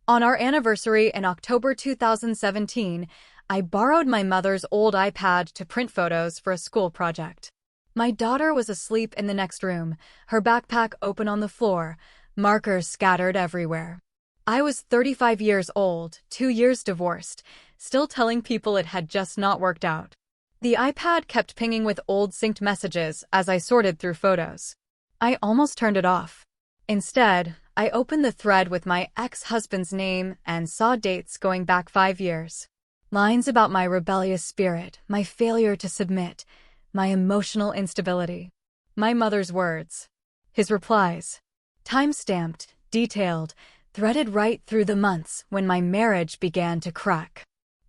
On our anniversary in October 2017, I borrowed my mother's old iPad to print photos for a school project. My daughter was asleep in the next room, her backpack open on the floor, markers scattered everywhere. I was 35 years old, 2 years divorced, still telling people it had just not worked out. The iPad kept pinging with old synced messages as I sorted through photos. I almost turned it off. Instead, I opened the thread with my ex-husband's name and saw dates going back 5 years. Lines about my rebellious spirit, my failure to submit, my emotional instability. My mother's words. His replies. Time-stamped, detailed, threaded right through the months when my marriage began to crack.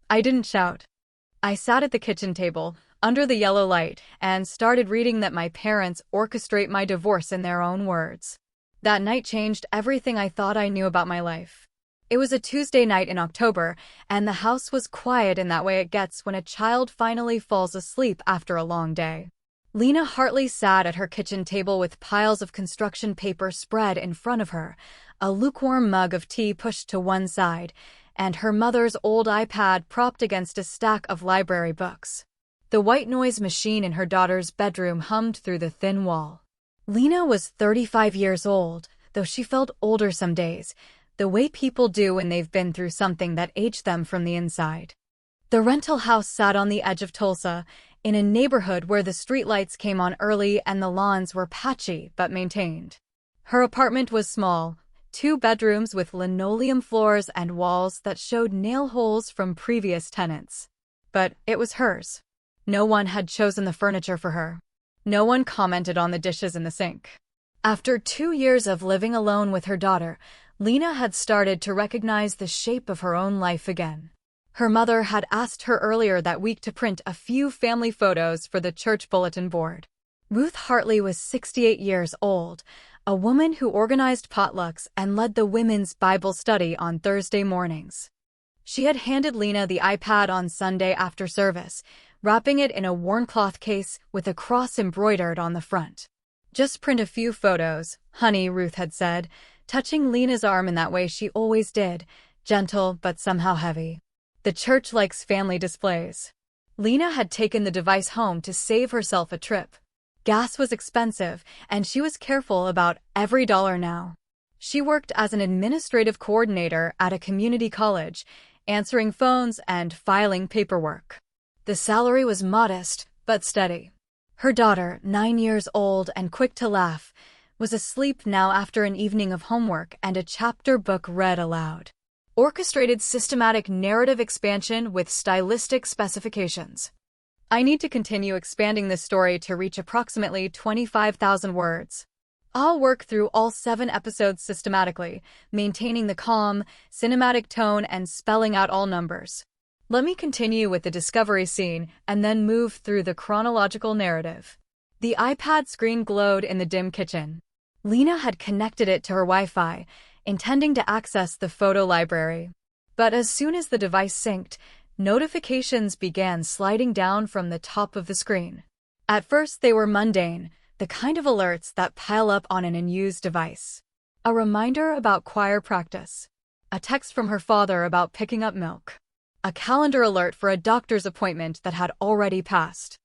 I didn't shout. I sat at the kitchen table, under the yellow light, and started reading that my parents orchestrate my divorce in their own words. That night changed everything I thought I knew about my life. It was a Tuesday night in October, and the house was quiet in that way it gets when a child finally falls asleep after a long day. Lena Hartley sat at her kitchen table with piles of construction paper spread in front of her, a lukewarm mug of tea pushed to one side, and her mother's old iPad propped against a stack of library books. The white noise machine in her daughter's bedroom hummed through the thin wall. Lena was 35 years old, though she felt older some days, the way people do when they've been through something that aged them from the inside. The rental house sat on the edge of Tulsa, in a neighborhood where the streetlights came on early and the lawns were patchy but maintained. Her apartment was small, 2 bedrooms with linoleum floors and walls that showed nail holes from previous tenants. But it was hers. No one had chosen the furniture for her. No one commented on the dishes in the sink. After 2 years of living alone with her daughter, Lena had started to recognize the shape of her own life again. Her mother had asked her earlier that week to print a few family photos for the church bulletin board. Ruth Hartley was 68 years old, a woman who organized potlucks and led the women's Bible study on Thursday mornings. She had handed Lena the iPad on Sunday after service, wrapping it in a worn cloth case with a cross embroidered on the front. "Just print a few photos, honey," Ruth had said, touching Lena's arm in that way she always did, gentle but somehow heavy. The church likes family displays. Lena had taken the device home to save herself a trip. Gas was expensive, and she was careful about every dollar now. She worked as an administrative coordinator at a community college, answering phones and filing paperwork. The salary was modest, but steady. Her daughter, 9 years old and quick to laugh, was asleep now after an evening of homework and a chapter book read aloud. Orchestrated systematic narrative expansion with stylistic specifications. I need to continue expanding this story to reach approximately 25,000 words. I'll work through all 7 episodes systematically, maintaining the calm, cinematic tone and spelling out all numbers. Let me continue with the discovery scene and then move through the chronological narrative. The iPad screen glowed in the dim kitchen. Lena had connected it to her Wi-Fi, intending to access the photo library. But as soon as the device synced, notifications began sliding down from the top of the screen. At first they were mundane, the kind of alerts that pile up on an unused device. A reminder about choir practice. A text from her father about picking up milk. A calendar alert for a doctor's appointment that had already passed.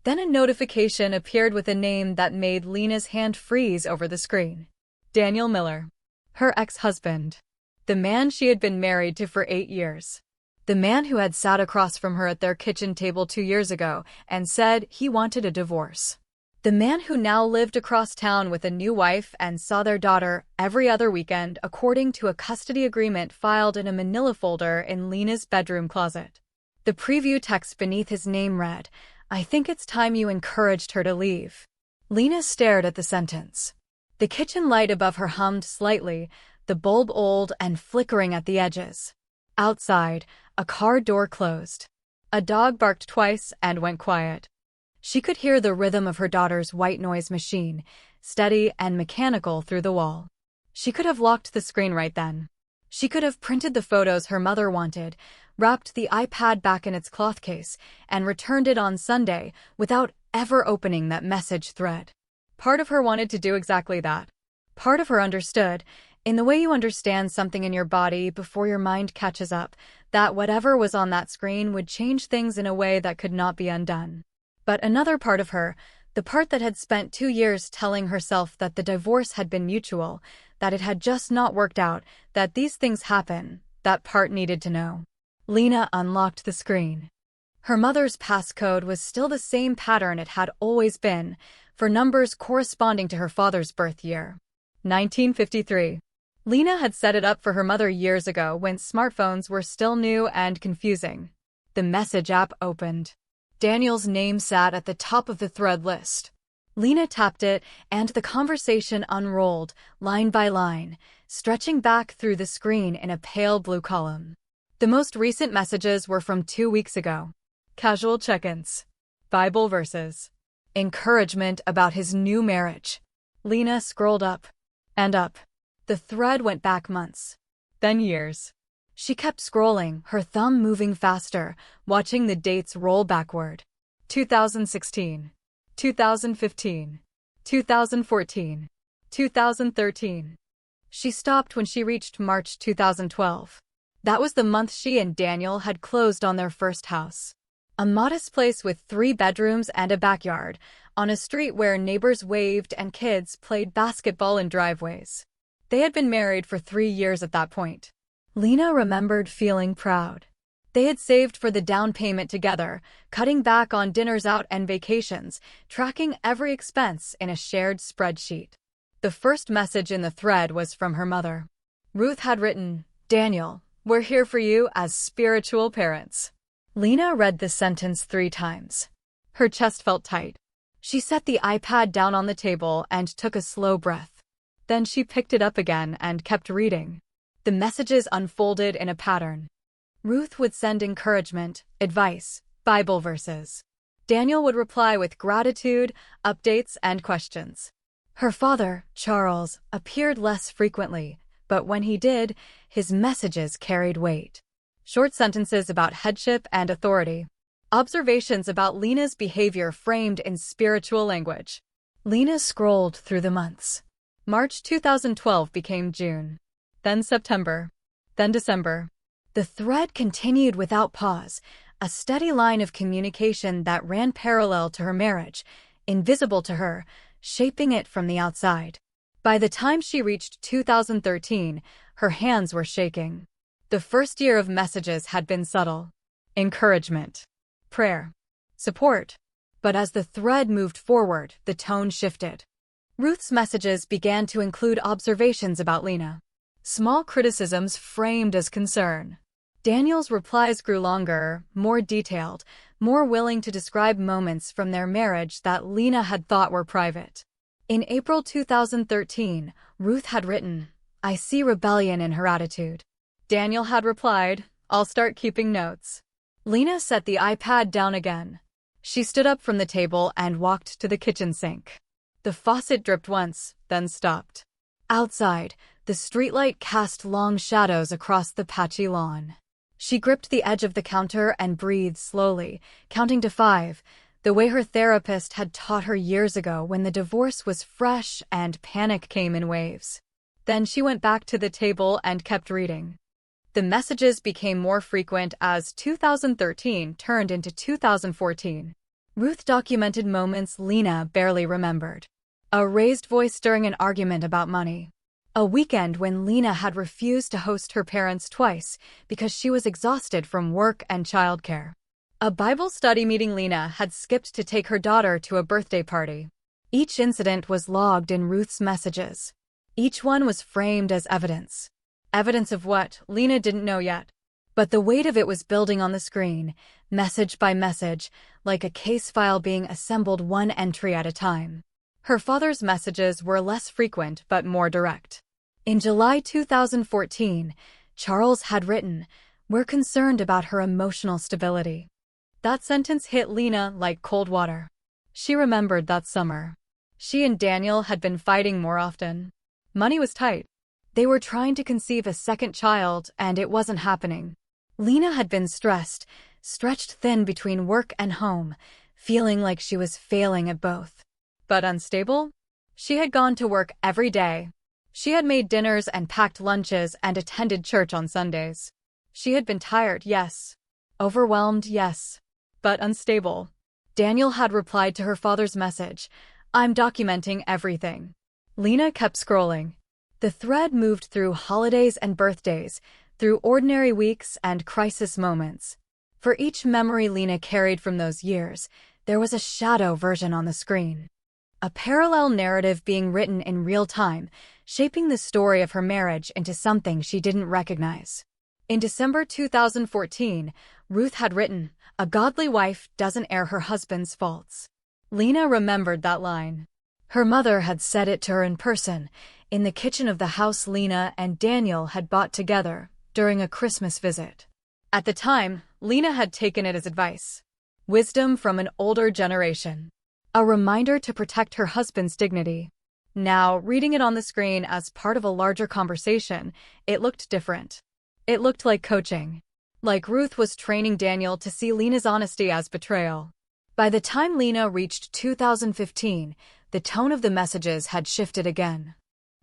Then a notification appeared with a name that made Lena's hand freeze over the screen. Daniel Miller. Her ex-husband. The man she had been married to for 8 years. The man who had sat across from her at their kitchen table 2 years ago and said he wanted a divorce. The man who now lived across town with a new wife and saw their daughter every other weekend according to a custody agreement filed in a manila folder in Lena's bedroom closet. The preview text beneath his name read, "I think it's time you encouraged her to leave." Lena stared at the sentence. The kitchen light above her hummed slightly, the bulb old and flickering at the edges. Outside, a car door closed. A dog barked twice and went quiet. She could hear the rhythm of her daughter's white noise machine, steady and mechanical through the wall. She could have locked the screen right then. She could have printed the photos her mother wanted, wrapped the iPad back in its cloth case, and returned it on Sunday without ever opening that message thread. Part of her wanted to do exactly that. Part of her understood, In the way you understand something in your body before your mind catches up, that whatever was on that screen would change things in a way that could not be undone. But another part of her, the part that had spent 2 years telling herself that the divorce had been mutual, that it had just not worked out, that these things happen, that part needed to know. Lena unlocked the screen. Her mother's passcode was still the same pattern it had always been, for numbers corresponding to her father's birth year. 1953. Lena had set it up for her mother years ago when smartphones were still new and confusing. The message app opened. Daniel's name sat at the top of the thread list. Lena tapped it, and the conversation unrolled, line by line, stretching back through the screen in a pale blue column. The most recent messages were from 2 weeks ago. Casual check-ins. Bible verses. Encouragement about his new marriage. Lena scrolled up and up. The thread went back months, then years. She kept scrolling, her thumb moving faster, watching the dates roll backward. 2016, 2015, 2014, 2013. She stopped when she reached March 2012. That was the month she and Daniel had closed on their first house. A modest place with 3 bedrooms and a backyard, on a street where neighbors waved and kids played basketball in driveways. They had been married for 3 years at that point. Lena remembered feeling proud. They had saved for the down payment together, cutting back on dinners out and vacations, tracking every expense in a shared spreadsheet. The first message in the thread was from her mother. Ruth had written, "Daniel, we're here for you as spiritual parents." Lena read the sentence 3 times. Her chest felt tight. She set the iPad down on the table and took a slow breath. Then she picked it up again and kept reading. The messages unfolded in a pattern. Ruth would send encouragement, advice, Bible verses. Daniel would reply with gratitude, updates, and questions. Her father, Charles, appeared less frequently, but when he did, his messages carried weight. Short sentences about headship and authority. Observations about Lena's behavior framed in spiritual language. Lena scrolled through the months. March 2012 became June. Then September. Then December. The thread continued without pause, a steady line of communication that ran parallel to her marriage, invisible to her, shaping it from the outside. By the time she reached 2013, her hands were shaking. The first year of messages had been subtle. Encouragement. Prayer. Support. But as the thread moved forward, the tone shifted. Ruth's messages began to include observations about Lena. Small criticisms framed as concern. Daniel's replies grew longer, more detailed, more willing to describe moments from their marriage that Lena had thought were private. In April 2013, Ruth had written, "I see rebellion in her attitude." Daniel had replied, "I'll start keeping notes." Lena set the iPad down again. She stood up from the table and walked to the kitchen sink. The faucet dripped once, then stopped. Outside, the streetlight cast long shadows across the patchy lawn. She gripped the edge of the counter and breathed slowly, counting to 5, the way her therapist had taught her years ago when the divorce was fresh and panic came in waves. Then she went back to the table and kept reading. The messages became more frequent as 2013 turned into 2014. Ruth documented moments Lena barely remembered. A raised voice during an argument about money. A weekend when Lena had refused to host her parents twice because she was exhausted from work and childcare. A Bible study meeting Lena had skipped to take her daughter to a birthday party. Each incident was logged in Ruth's messages. Each one was framed as evidence. Evidence of what, Lena didn't know yet. But the weight of it was building on the screen, message by message, like a case file being assembled one entry at a time. Her father's messages were less frequent but more direct. In July 2014, Charles had written, "We're concerned about her emotional stability." That sentence hit Lena like cold water. She remembered that summer. She and Daniel had been fighting more often. Money was tight. They were trying to conceive a second child, and it wasn't happening. Lena had been stressed, stretched thin between work and home, feeling like she was failing at both. But unstable? She had gone to work every day. She had made dinners and packed lunches and attended church on Sundays. She had been tired, yes. Overwhelmed, yes. But unstable. Daniel had replied to her father's message, "I'm documenting everything." Lena kept scrolling. The thread moved through holidays and birthdays, through ordinary weeks and crisis moments. For each memory Lena carried from those years, there was a shadow version on the screen. A parallel narrative being written in real time, shaping the story of her marriage into something she didn't recognize. In December 2014, Ruth had written, "A godly wife doesn't air her husband's faults." Lena remembered that line. Her mother had said it to her in person, in the kitchen of the house Lena and Daniel had bought together during a Christmas visit. At the time, Lena had taken it as advice. Wisdom from an older generation. A reminder to protect her husband's dignity. Now, reading it on the screen as part of a larger conversation, it looked different. It looked like coaching. Like Ruth was training Daniel to see Lena's honesty as betrayal. By the time Lena reached 2015, the tone of the messages had shifted again.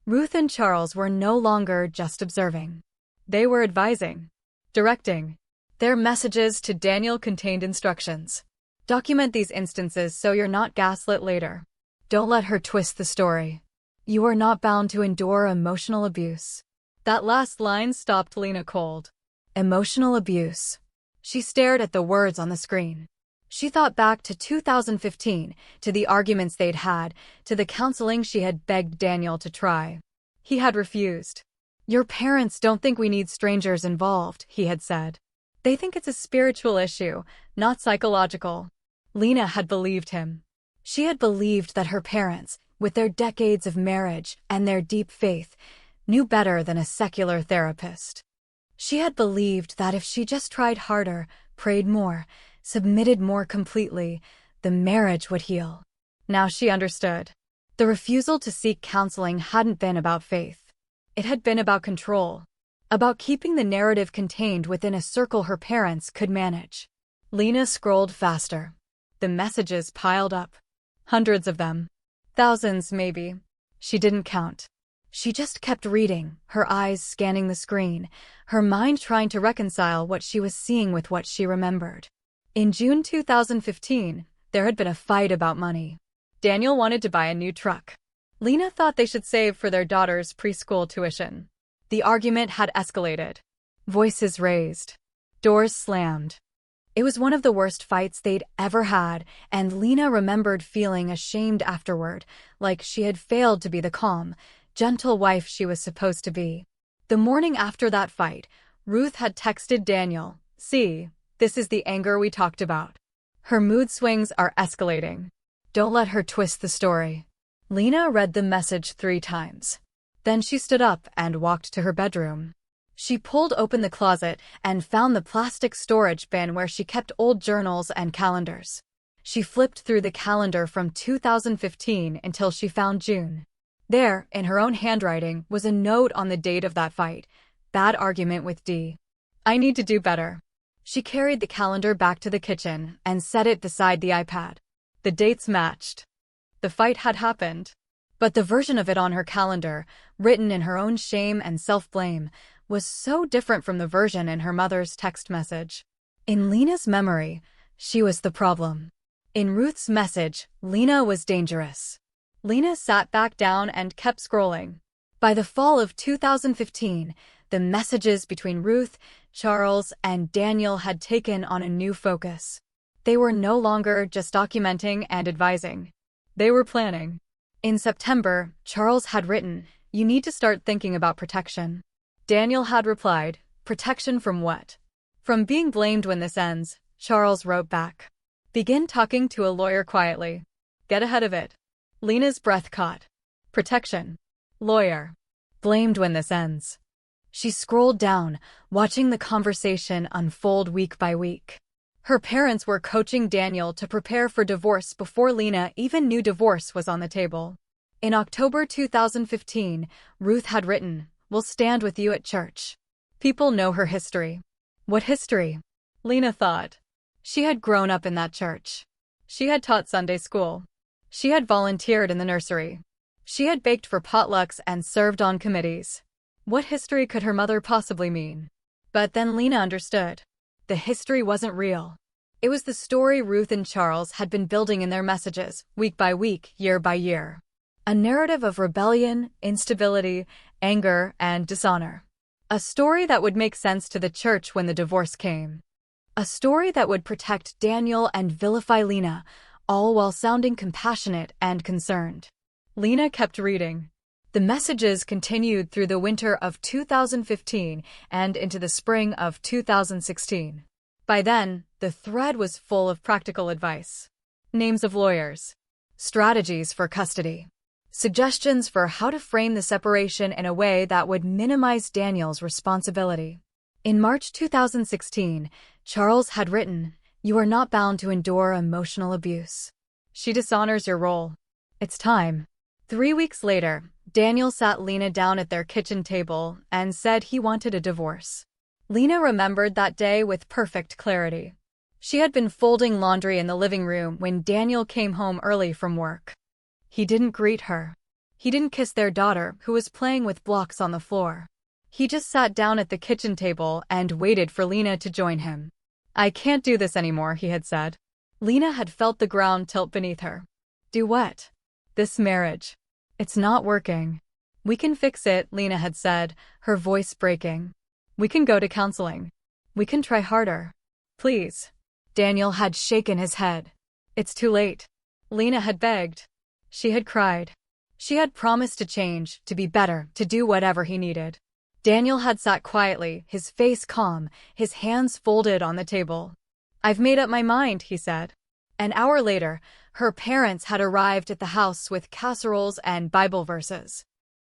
Ruth and Charles were no longer just observing. They were advising. Directing. Their messages to Daniel contained instructions. Document these instances so you're not gaslit later. Don't let her twist the story. You are not bound to endure emotional abuse. That last line stopped Lena cold. Emotional abuse. She stared at the words on the screen. She thought back to 2015, to the arguments they'd had, to the counseling she had begged Daniel to try. He had refused. "Your parents don't think we need strangers involved," he had said. "They think it's a spiritual issue, not psychological." Lena had believed him. She had believed that her parents, with their decades of marriage and their deep faith, knew better than a secular therapist. She had believed that if she just tried harder, prayed more, submitted more completely, the marriage would heal. Now she understood. The refusal to seek counseling hadn't been about faith. It had been about control. About keeping the narrative contained within a circle her parents could manage. Lena scrolled faster. The messages piled up. Hundreds of them. Thousands, maybe. She didn't count. She just kept reading, her eyes scanning the screen, her mind trying to reconcile what she was seeing with what she remembered. In June 2015, there had been a fight about money. Daniel wanted to buy a new truck. Lena thought they should save for their daughter's preschool tuition. The argument had escalated. Voices raised. Doors slammed. It was one of the worst fights they'd ever had, and Lena remembered feeling ashamed afterward, like she had failed to be the calm, gentle wife she was supposed to be. The morning after that fight, Ruth had texted Daniel, "See, this is the anger we talked about. Her mood swings are escalating. Don't let her twist the story." Lena read the message 3 times. Then she stood up and walked to her bedroom. She pulled open the closet and found the plastic storage bin where she kept old journals and calendars. She flipped through the calendar from 2015 until she found June. There, in her own handwriting, was a note on the date of that fight. "Bad argument with D. I need to do better." She carried the calendar back to the kitchen and set it beside the iPad. The dates matched. The fight had happened. But the version of it on her calendar, written in her own shame and self-blame, was so different from the version in her mother's text message. In Lena's memory, she was the problem. In Ruth's message, Lena was dangerous. Lena sat back down and kept scrolling. By the fall of 2015, the messages between Ruth, Charles, and Daniel had taken on a new focus. They were no longer just documenting and advising. They were planning. In September, Charles had written, "You need to start thinking about protection." Daniel had replied, "Protection from what?" "From being blamed when this ends," Charles wrote back. "Begin talking to a lawyer quietly. Get ahead of it." Lena's breath caught. Protection. Lawyer. Blamed when this ends. She scrolled down, watching the conversation unfold week by week. Her parents were coaching Daniel to prepare for divorce before Lena even knew divorce was on the table. In October 2015, Ruth had written, "We'll stand with you at church." People know her history. What history? Lena thought. She had grown up in that church. She had taught Sunday school. She had volunteered in the nursery. She had baked for potlucks and served on committees. What history could her mother possibly mean? But then Lena understood. The history wasn't real. It was the story Ruth and Charles had been building in their messages, week by week, year by year. A narrative of rebellion, instability, anger, and dishonor. A story that would make sense to the church when the divorce came. A story that would protect Daniel and vilify Lena, all while sounding compassionate and concerned. Lena kept reading. The messages continued through the winter of 2015 and into the spring of 2016. By then, the thread was full of practical advice. Names of lawyers. Strategies for custody. Suggestions for how to frame the separation in a way that would minimize Daniel's responsibility. In March 2016, Charles had written, "You are not bound to endure emotional abuse. She dishonors your role. It's time." 3 weeks later, Daniel sat Lena down at their kitchen table and said he wanted a divorce. Lena remembered that day with perfect clarity. She had been folding laundry in the living room when Daniel came home early from work. He didn't greet her. He didn't kiss their daughter, who was playing with blocks on the floor. He just sat down at the kitchen table and waited for Lena to join him. "I can't do this anymore," he had said. Lena had felt the ground tilt beneath her. "Do what?" "This marriage. It's not working." "We can fix it," Lena had said, her voice breaking. "We can go to counseling. We can try harder. Please." Daniel had shaken his head. "It's too late." Lena had begged. She had cried. She had promised to change, to be better, to do whatever he needed. Daniel had sat quietly, his face calm, his hands folded on the table. "I've made up my mind," he said. An hour later, her parents had arrived at the house with casseroles and Bible verses.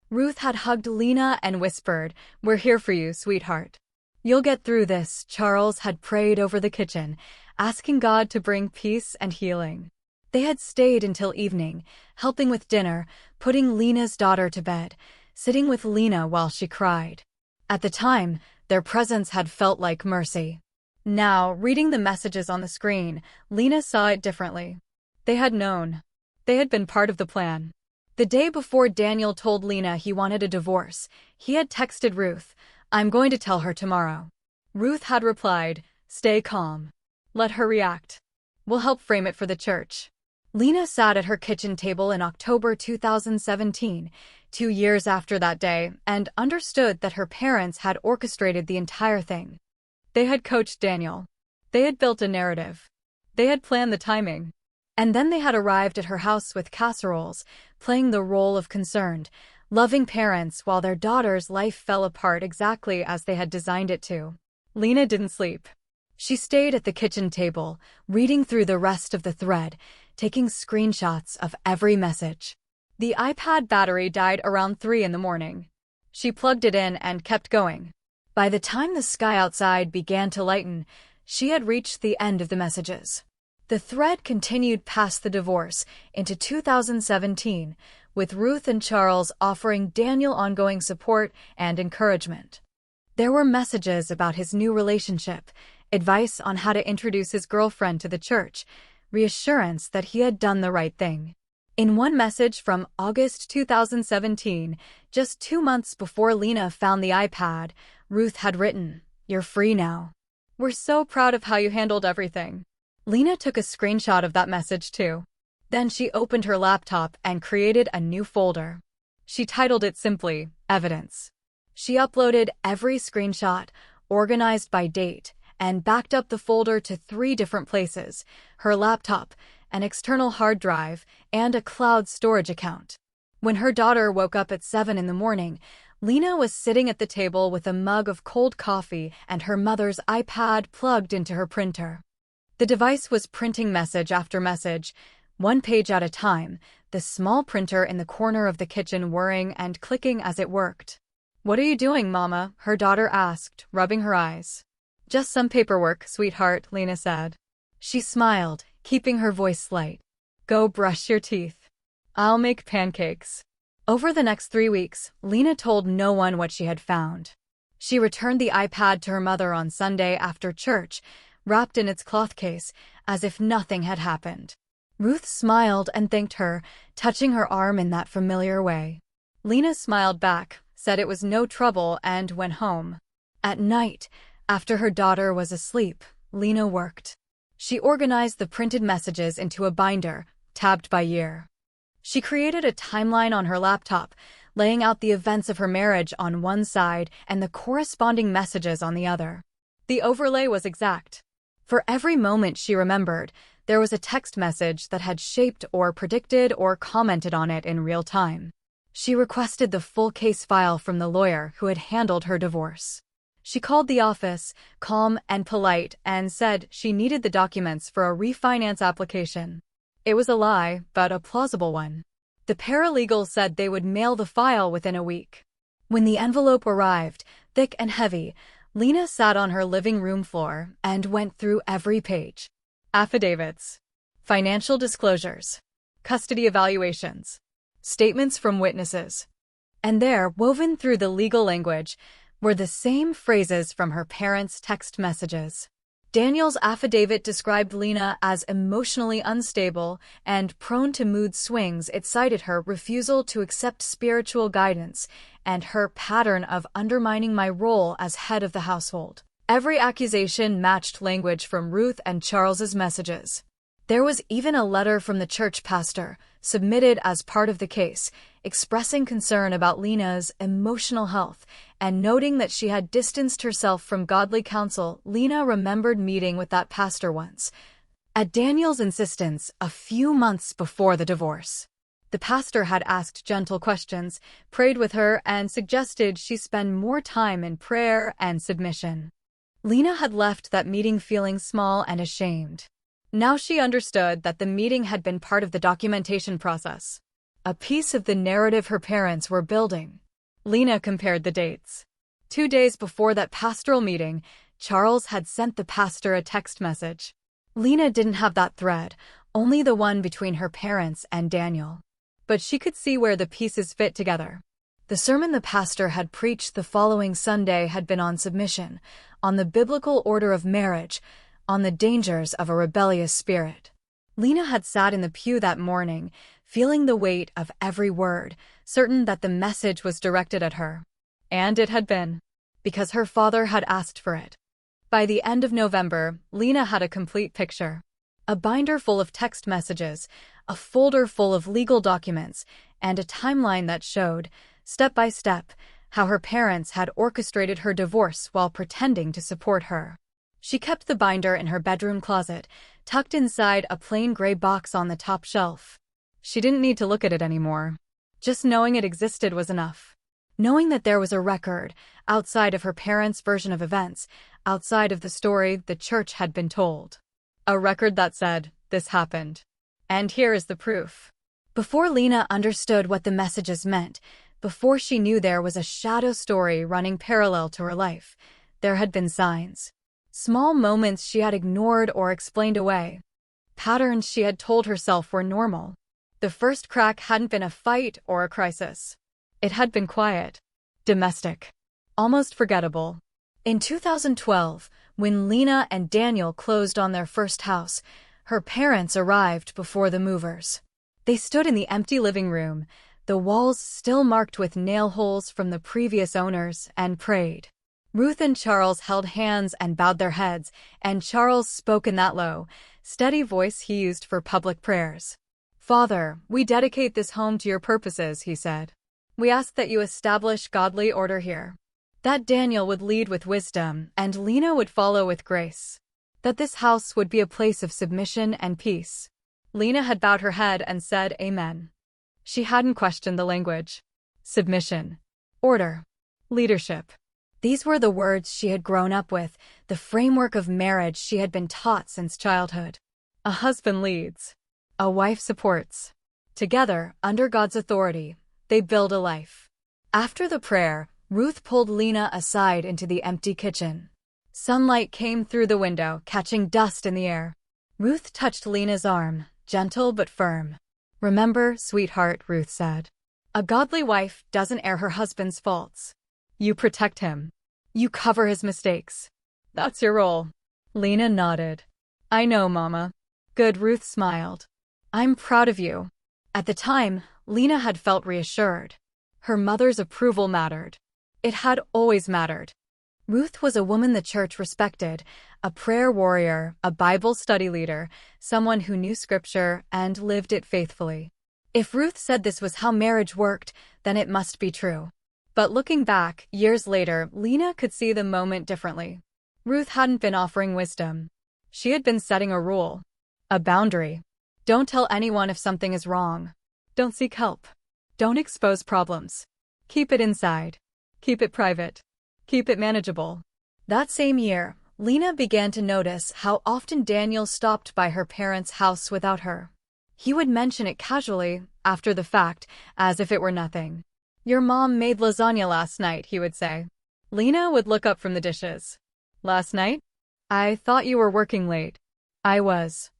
Ruth had hugged Lena and whispered, "We're here for you, sweetheart. You'll get through this." Charles had prayed over the kitchen, asking God to bring peace and healing. They had stayed until evening, helping with dinner, putting Lena's daughter to bed, sitting with Lena while she cried. At the time, their presence had felt like mercy. Now, reading the messages on the screen, Lena saw it differently. They had known. They had been part of the plan. The day before Daniel told Lena he wanted a divorce, he had texted Ruth, "I'm going to tell her tomorrow." Ruth had replied, "Stay calm. Let her react. We'll help frame it for the church." Lena sat at her kitchen table in October 2017, 2 years after that day, and understood that her parents had orchestrated the entire thing. They had coached Daniel. They had built a narrative. They had planned the timing. And then they had arrived at her house with casseroles, playing the role of concerned, loving parents while their daughter's life fell apart exactly as they had designed it to. Lena didn't sleep. She stayed at the kitchen table, reading through the rest of the thread, taking screenshots of every message. The iPad battery died around 3 in the morning. She plugged it in and kept going. By the time the sky outside began to lighten, she had reached the end of the messages. The thread continued past the divorce into 2017, with Ruth and Charles offering Daniel ongoing support and encouragement. There were messages about his new relationship, advice on how to introduce his girlfriend to the church, reassurance that he had done the right thing. In one message from August 2017, just 2 months before Lena found the iPad, Ruth had written, "You're free now. We're so proud of how you handled everything." Lena took a screenshot of that message too. Then she opened her laptop and created a new folder. She titled it simply, "Evidence." She uploaded every screenshot, organized by date, and backed up the folder to 3 different places: her laptop, an external hard drive, and a cloud storage account. When her daughter woke up at 7 in the morning, Lena was sitting at the table with a mug of cold coffee and her mother's iPad plugged into her printer. The device was printing message after message, 1 page at a time, the small printer in the corner of the kitchen whirring and clicking as it worked. "What are you doing, Mama?" her daughter asked, rubbing her eyes. "Just some paperwork, sweetheart," Lena said. She smiled, keeping her voice light. "Go brush your teeth. I'll make pancakes." Over the next 3 weeks, Lena told no one what she had found. She returned the iPad to her mother on Sunday after church, wrapped in its cloth case, as if nothing had happened. Ruth smiled and thanked her, touching her arm in that familiar way. Lena smiled back, said it was no trouble, and went home. At night, after her daughter was asleep, Lena worked. She organized the printed messages into a binder, tabbed by year. She created a timeline on her laptop, laying out the events of her marriage on one side and the corresponding messages on the other. The overlay was exact. For every moment she remembered, there was a text message that had shaped or predicted or commented on it in real time. She requested the full case file from the lawyer who had handled her divorce. She called the office, calm and polite, and said she needed the documents for a refinance application. It was a lie, but a plausible one. The paralegal said they would mail the file within a week. When the envelope arrived, thick and heavy, Lena sat on her living room floor and went through every page. Affidavits, financial disclosures, custody evaluations, statements from witnesses. And there, woven through the legal language, were the same phrases from her parents' text messages. Daniel's affidavit described Lena as emotionally unstable and prone to mood swings. It cited her refusal to accept spiritual guidance and her pattern of undermining my role as head of the household. Every accusation matched language from Ruth and Charles's messages. There was even a letter from the church pastor, submitted as part of the case, expressing concern about Lena's emotional health and noting that she had distanced herself from godly counsel. Lena remembered meeting with that pastor once, at Daniel's insistence, a few months before the divorce. The pastor had asked gentle questions, prayed with her, and suggested she spend more time in prayer and submission. Lena had left that meeting feeling small and ashamed. Now she understood that the meeting had been part of the documentation process, a piece of the narrative her parents were building. Lena compared the dates. 2 days before that pastoral meeting, Charles had sent the pastor a text message. Lena didn't have that thread, only the one between her parents and Daniel. But she could see where the pieces fit together. The sermon the pastor had preached the following Sunday had been on submission, on the biblical order of marriage, on the dangers of a rebellious spirit. Lena had sat in the pew that morning, feeling the weight of every word, certain that the message was directed at her. And it had been, because her father had asked for it. By the end of November, Lena had a complete picture. A binder full of text messages, a folder full of legal documents, and a timeline that showed, step by step, how her parents had orchestrated her divorce while pretending to support her. She kept the binder in her bedroom closet, tucked inside a plain gray box on the top shelf. She didn't need to look at it anymore. Just knowing it existed was enough. Knowing that there was a record, outside of her parents' version of events, outside of the story the church had been told. A record that said, this happened. And here is the proof. Before Lena understood what the messages meant, before she knew there was a shadow story running parallel to her life, there had been signs. Small moments she had ignored or explained away. Patterns she had told herself were normal. The first crack hadn't been a fight or a crisis. It had been quiet, domestic, almost forgettable. In 2012, when Lena and Daniel closed on their first house, her parents arrived before the movers. They stood in the empty living room, the walls still marked with nail holes from the previous owners, and prayed. Ruth and Charles held hands and bowed their heads, and Charles spoke in that low, steady voice he used for public prayers. "Father, we dedicate this home to your purposes," he said. "We ask that you establish godly order here. That Daniel would lead with wisdom and Lena would follow with grace. That this house would be a place of submission and peace." Lena had bowed her head and said amen. She hadn't questioned the language. Submission, order, leadership. These were the words she had grown up with, the framework of marriage she had been taught since childhood. A husband leads. A wife supports. Together, under God's authority, they build a life. After the prayer, Ruth pulled Lena aside into the empty kitchen. Sunlight came through the window, catching dust in the air. Ruth touched Lena's arm, gentle but firm. "Remember, sweetheart," Ruth said. "A godly wife doesn't air her husband's faults. You protect him. You cover his mistakes. That's your role." Lena nodded. "I know, Mama." Good, Ruth smiled. I'm proud of you. At the time, Lena had felt reassured. Her mother's approval mattered. It had always mattered. Ruth was a woman the church respected, a prayer warrior, a Bible study leader, someone who knew scripture and lived it faithfully. If Ruth said this was how marriage worked, then it must be true. But looking back, years later, Lena could see the moment differently. Ruth hadn't been offering wisdom. She had been setting a rule. A boundary. Don't tell anyone if something is wrong. Don't seek help. Don't expose problems. Keep it inside. Keep it private. Keep it manageable. That same year, Lena began to notice how often Daniel stopped by her parents' house without her. He would mention it casually, after the fact, as if it were nothing. Your mom made lasagna last night, he would say. Lena would look up from the dishes. Last night? I thought you were working late. I was.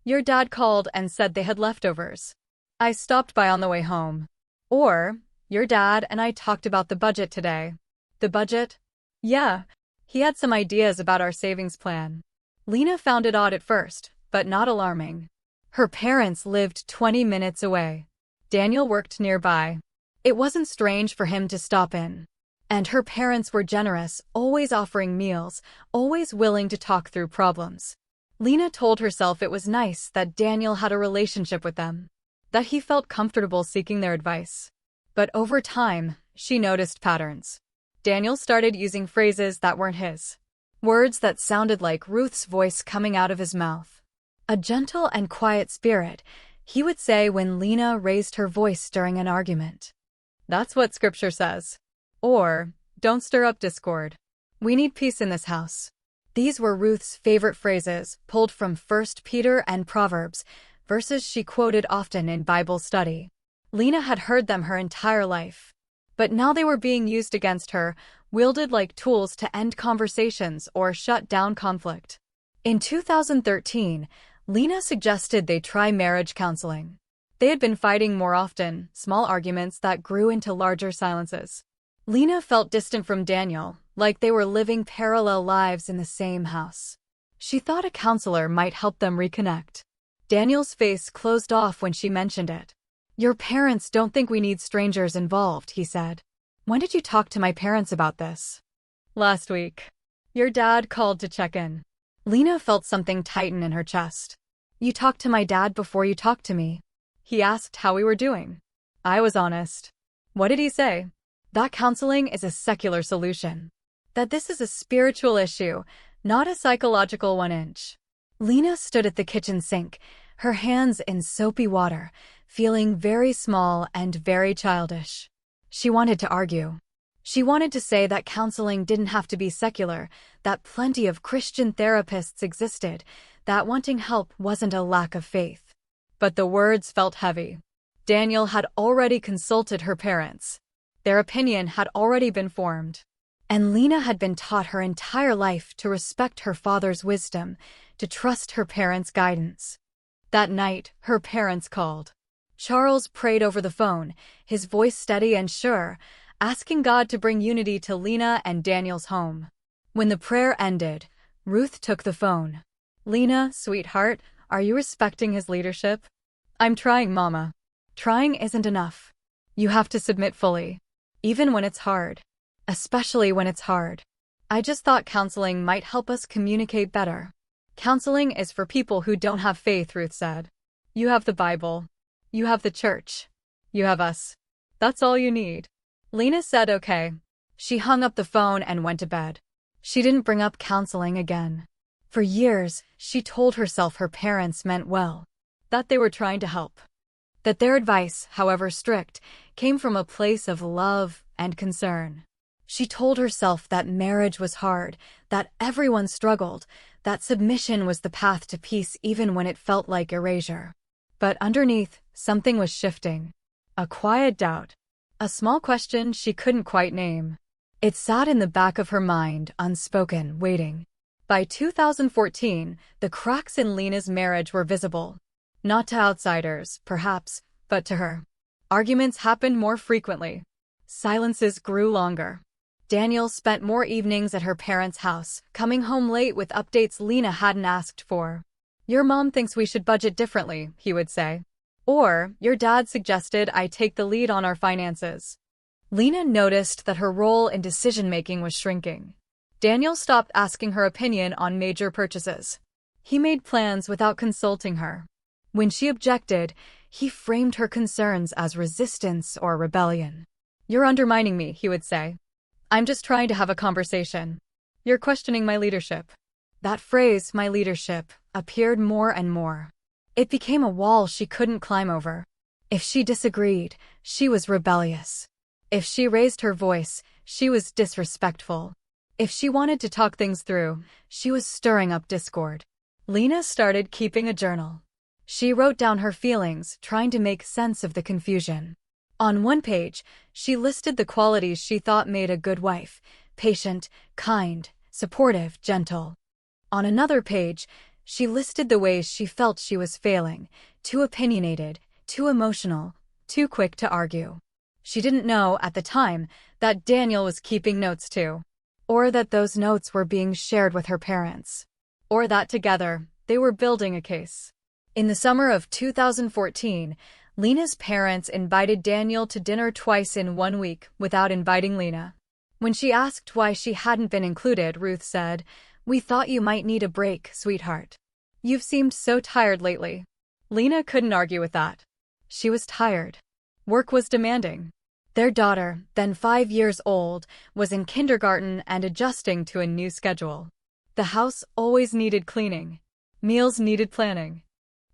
Your dad called and said they had leftovers. I stopped by on the way home. Or, your dad and I talked about the budget today. The budget? Yeah. He had some ideas about our savings plan. Lena found it odd at first, but not alarming. Her parents lived 20 minutes away. Daniel worked nearby. It wasn't strange for him to stop in. And her parents were generous, always offering meals, always willing to talk through problems. Lena told herself it was nice that Daniel had a relationship with them, that he felt comfortable seeking their advice. But over time, she noticed patterns. Daniel started using phrases that weren't his. Words that sounded like Ruth's voice coming out of his mouth. A gentle and quiet spirit, he would say when Lena raised her voice during an argument. That's what scripture says. Or, don't stir up discord. We need peace in this house. These were Ruth's favorite phrases, pulled from 1 Peter and Proverbs, verses she quoted often in Bible study. Lena had heard them her entire life. But now they were being used against her, wielded like tools to end conversations or shut down conflict. In 2013, Lena suggested they try marriage counseling. They had been fighting more often, small arguments that grew into larger silences. Lena felt distant from Daniel, like they were living parallel lives in the same house. She thought a counselor might help them reconnect. Daniel's face closed off when she mentioned it. Your parents don't think we need strangers involved, he said. When did you talk to my parents about this? Last week. Your dad called to check in. Lena felt something tighten in her chest. You talked to my dad before you talked to me. He asked how we were doing. I was honest. What did he say? That counseling is a secular solution. That this is a spiritual issue, not a psychological one-inch. Lena stood at the kitchen sink, her hands in soapy water, feeling very small and very childish. She wanted to argue. She wanted to say that counseling didn't have to be secular, that plenty of Christian therapists existed, that wanting help wasn't a lack of faith. But the words felt heavy. Daniel had already consulted her parents. Their opinion had already been formed. And Lena had been taught her entire life to respect her father's wisdom, to trust her parents' guidance. That night, her parents called. Charles prayed over the phone, his voice steady and sure, asking God to bring unity to Lena and Daniel's home. When the prayer ended, Ruth took the phone. Lena, sweetheart, are you respecting his leadership? I'm trying, Mama. Trying isn't enough. You have to submit fully. Even when it's hard. Especially when it's hard. I just thought counseling might help us communicate better. Counseling is for people who don't have faith, Ruth said. You have the Bible. You have the church. You have us. That's all you need. Lena said okay. She hung up the phone and went to bed. She didn't bring up counseling again. For years, she told herself her parents meant well. That they were trying to help. That their advice, however strict, came from a place of love and concern. She told herself that marriage was hard, that everyone struggled, that submission was the path to peace even when it felt like erasure. But underneath, something was shifting. A quiet doubt. A small question she couldn't quite name. It sat in the back of her mind, unspoken, waiting. By 2014, the cracks in Lena's marriage were visible. Not to outsiders, perhaps, but to her. Arguments happened more frequently. Silences grew longer. Daniel spent more evenings at her parents' house, coming home late with updates Lena hadn't asked for. "Your mom thinks we should budget differently," he would say. Or, "Your dad suggested I take the lead on our finances." Lena noticed that her role in decision-making was shrinking. Daniel stopped asking her opinion on major purchases. He made plans without consulting her. When she objected, he framed her concerns as resistance or rebellion. "You're undermining me," he would say. "I'm just trying to have a conversation. You're questioning my leadership." That phrase, "my leadership," appeared more and more. It became a wall she couldn't climb over. If she disagreed, she was rebellious. If she raised her voice, she was disrespectful. If she wanted to talk things through, she was stirring up discord. Lena started keeping a journal. She wrote down her feelings, trying to make sense of the confusion. On one page, she listed the qualities she thought made a good wife: patient, kind, supportive, gentle. On another page, she listed the ways she felt she was failing: too opinionated, too emotional, too quick to argue. She didn't know, at the time, that Daniel was keeping notes too. Or that those notes were being shared with her parents. Or that together, they were building a case. In the summer of 2014, Lena's parents invited Daniel to dinner twice in 1 week without inviting Lena. When she asked why she hadn't been included, Ruth said, "We thought you might need a break, sweetheart. You've seemed so tired lately." Lena couldn't argue with that. She was tired. Work was demanding. Their daughter, then 5 years old, was in kindergarten and adjusting to a new schedule. The house always needed cleaning. Meals needed planning.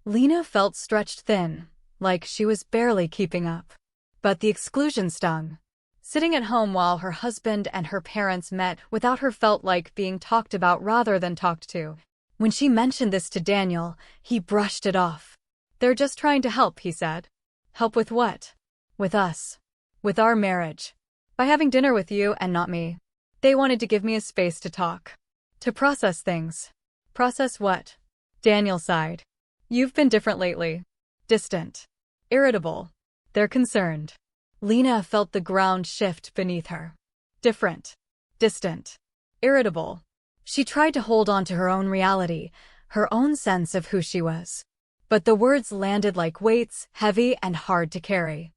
Lena felt stretched thin, like she was barely keeping up. But the exclusion stung. Sitting at home while her husband and her parents met without her felt like being talked about rather than talked to. When she mentioned this to Daniel, he brushed it off. "They're just trying to help," he said. "Help with what?" "With us. With our marriage. By having dinner with you and not me. They wanted to give me a space to talk. To process things." "Process what?" Daniel sighed. "You've been different lately. Distant. Irritable." "They're concerned." Lena felt the ground shift beneath her. Different. Distant. Irritable. She tried to hold on to her own reality, her own sense of who she was. But the words landed like weights, heavy and hard to carry.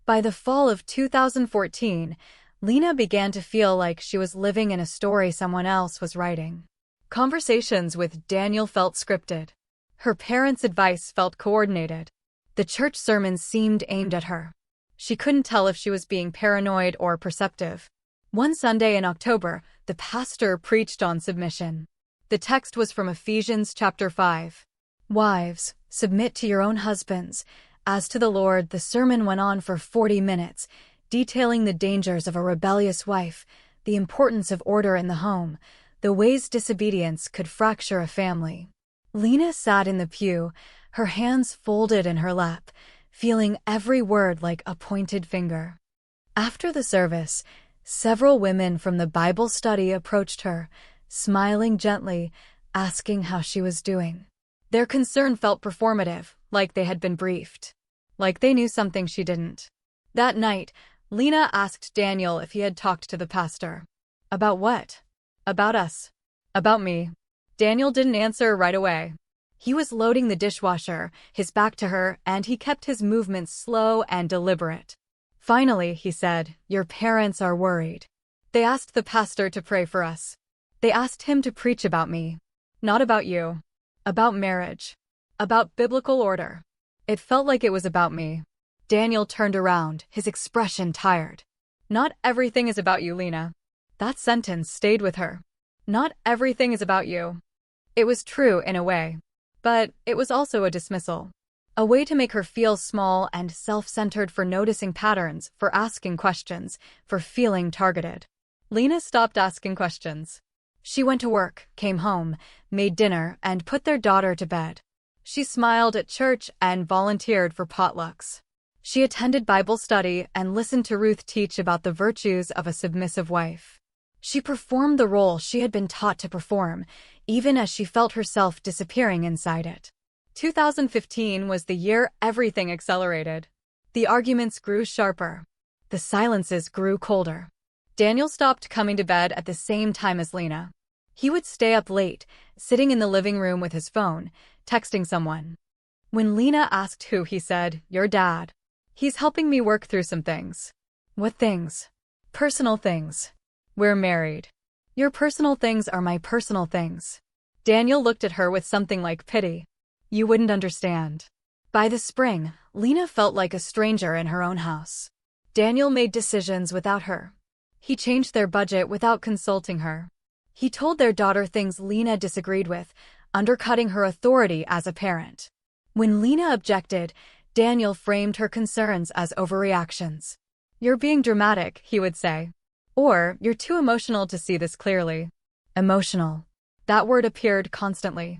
By the fall of 2014, Lena began to feel like she was living in a story someone else was writing. Conversations with Daniel felt scripted. Her parents' advice felt coordinated. The church sermons seemed aimed at her. She couldn't tell if she was being paranoid or perceptive. One Sunday in October, the pastor preached on submission. The text was from Ephesians chapter 5. "Wives, submit to your own husbands, as to the Lord." The sermon went on for 40 minutes, detailing the dangers of a rebellious wife, the importance of order in the home, the ways disobedience could fracture a family. Lena sat in the pew, her hands folded in her lap, feeling every word like a pointed finger. After the service, several women from the Bible study approached her, smiling gently, asking how she was doing. Their concern felt performative, like they had been briefed. Like they knew something she didn't. That night, Lena asked Daniel if he had talked to the pastor. "About what?" "About us. About me." Daniel didn't answer right away. He was loading the dishwasher, his back to her, and he kept his movements slow and deliberate. Finally, he said, "Your parents are worried. They asked the pastor to pray for us. They asked him to preach about me. Not about you. About marriage. About biblical order." It felt like it was about me. Daniel turned around, his expression tired. "Not everything is about you, Lena." That sentence stayed with her. Not everything is about you. It was true in a way. But it was also a dismissal. A way to make her feel small and self-centered for noticing patterns, for asking questions, for feeling targeted. Lena stopped asking questions. She went to work, came home, made dinner, and put their daughter to bed. She smiled at church and volunteered for potlucks. She attended Bible study and listened to Ruth teach about the virtues of a submissive wife. She performed the role she had been taught to perform, even as she felt herself disappearing inside it. 2015 was the year everything accelerated. The arguments grew sharper. The silences grew colder. Daniel stopped coming to bed at the same time as Lena. He would stay up late, sitting in the living room with his phone, texting someone. When Lena asked who, he said, "Your dad. He's helping me work through some things." "What things?" "Personal things. We're married." "Your personal things are my personal things." Daniel looked at her with something like pity. "You wouldn't understand." By the spring, Lena felt like a stranger in her own house. Daniel made decisions without her. He changed their budget without consulting her. He told their daughter things Lena disagreed with, undercutting her authority as a parent. When Lena objected, Daniel framed her concerns as overreactions. "You're being dramatic," he would say. Or, "You're too emotional to see this clearly." Emotional. That word appeared constantly.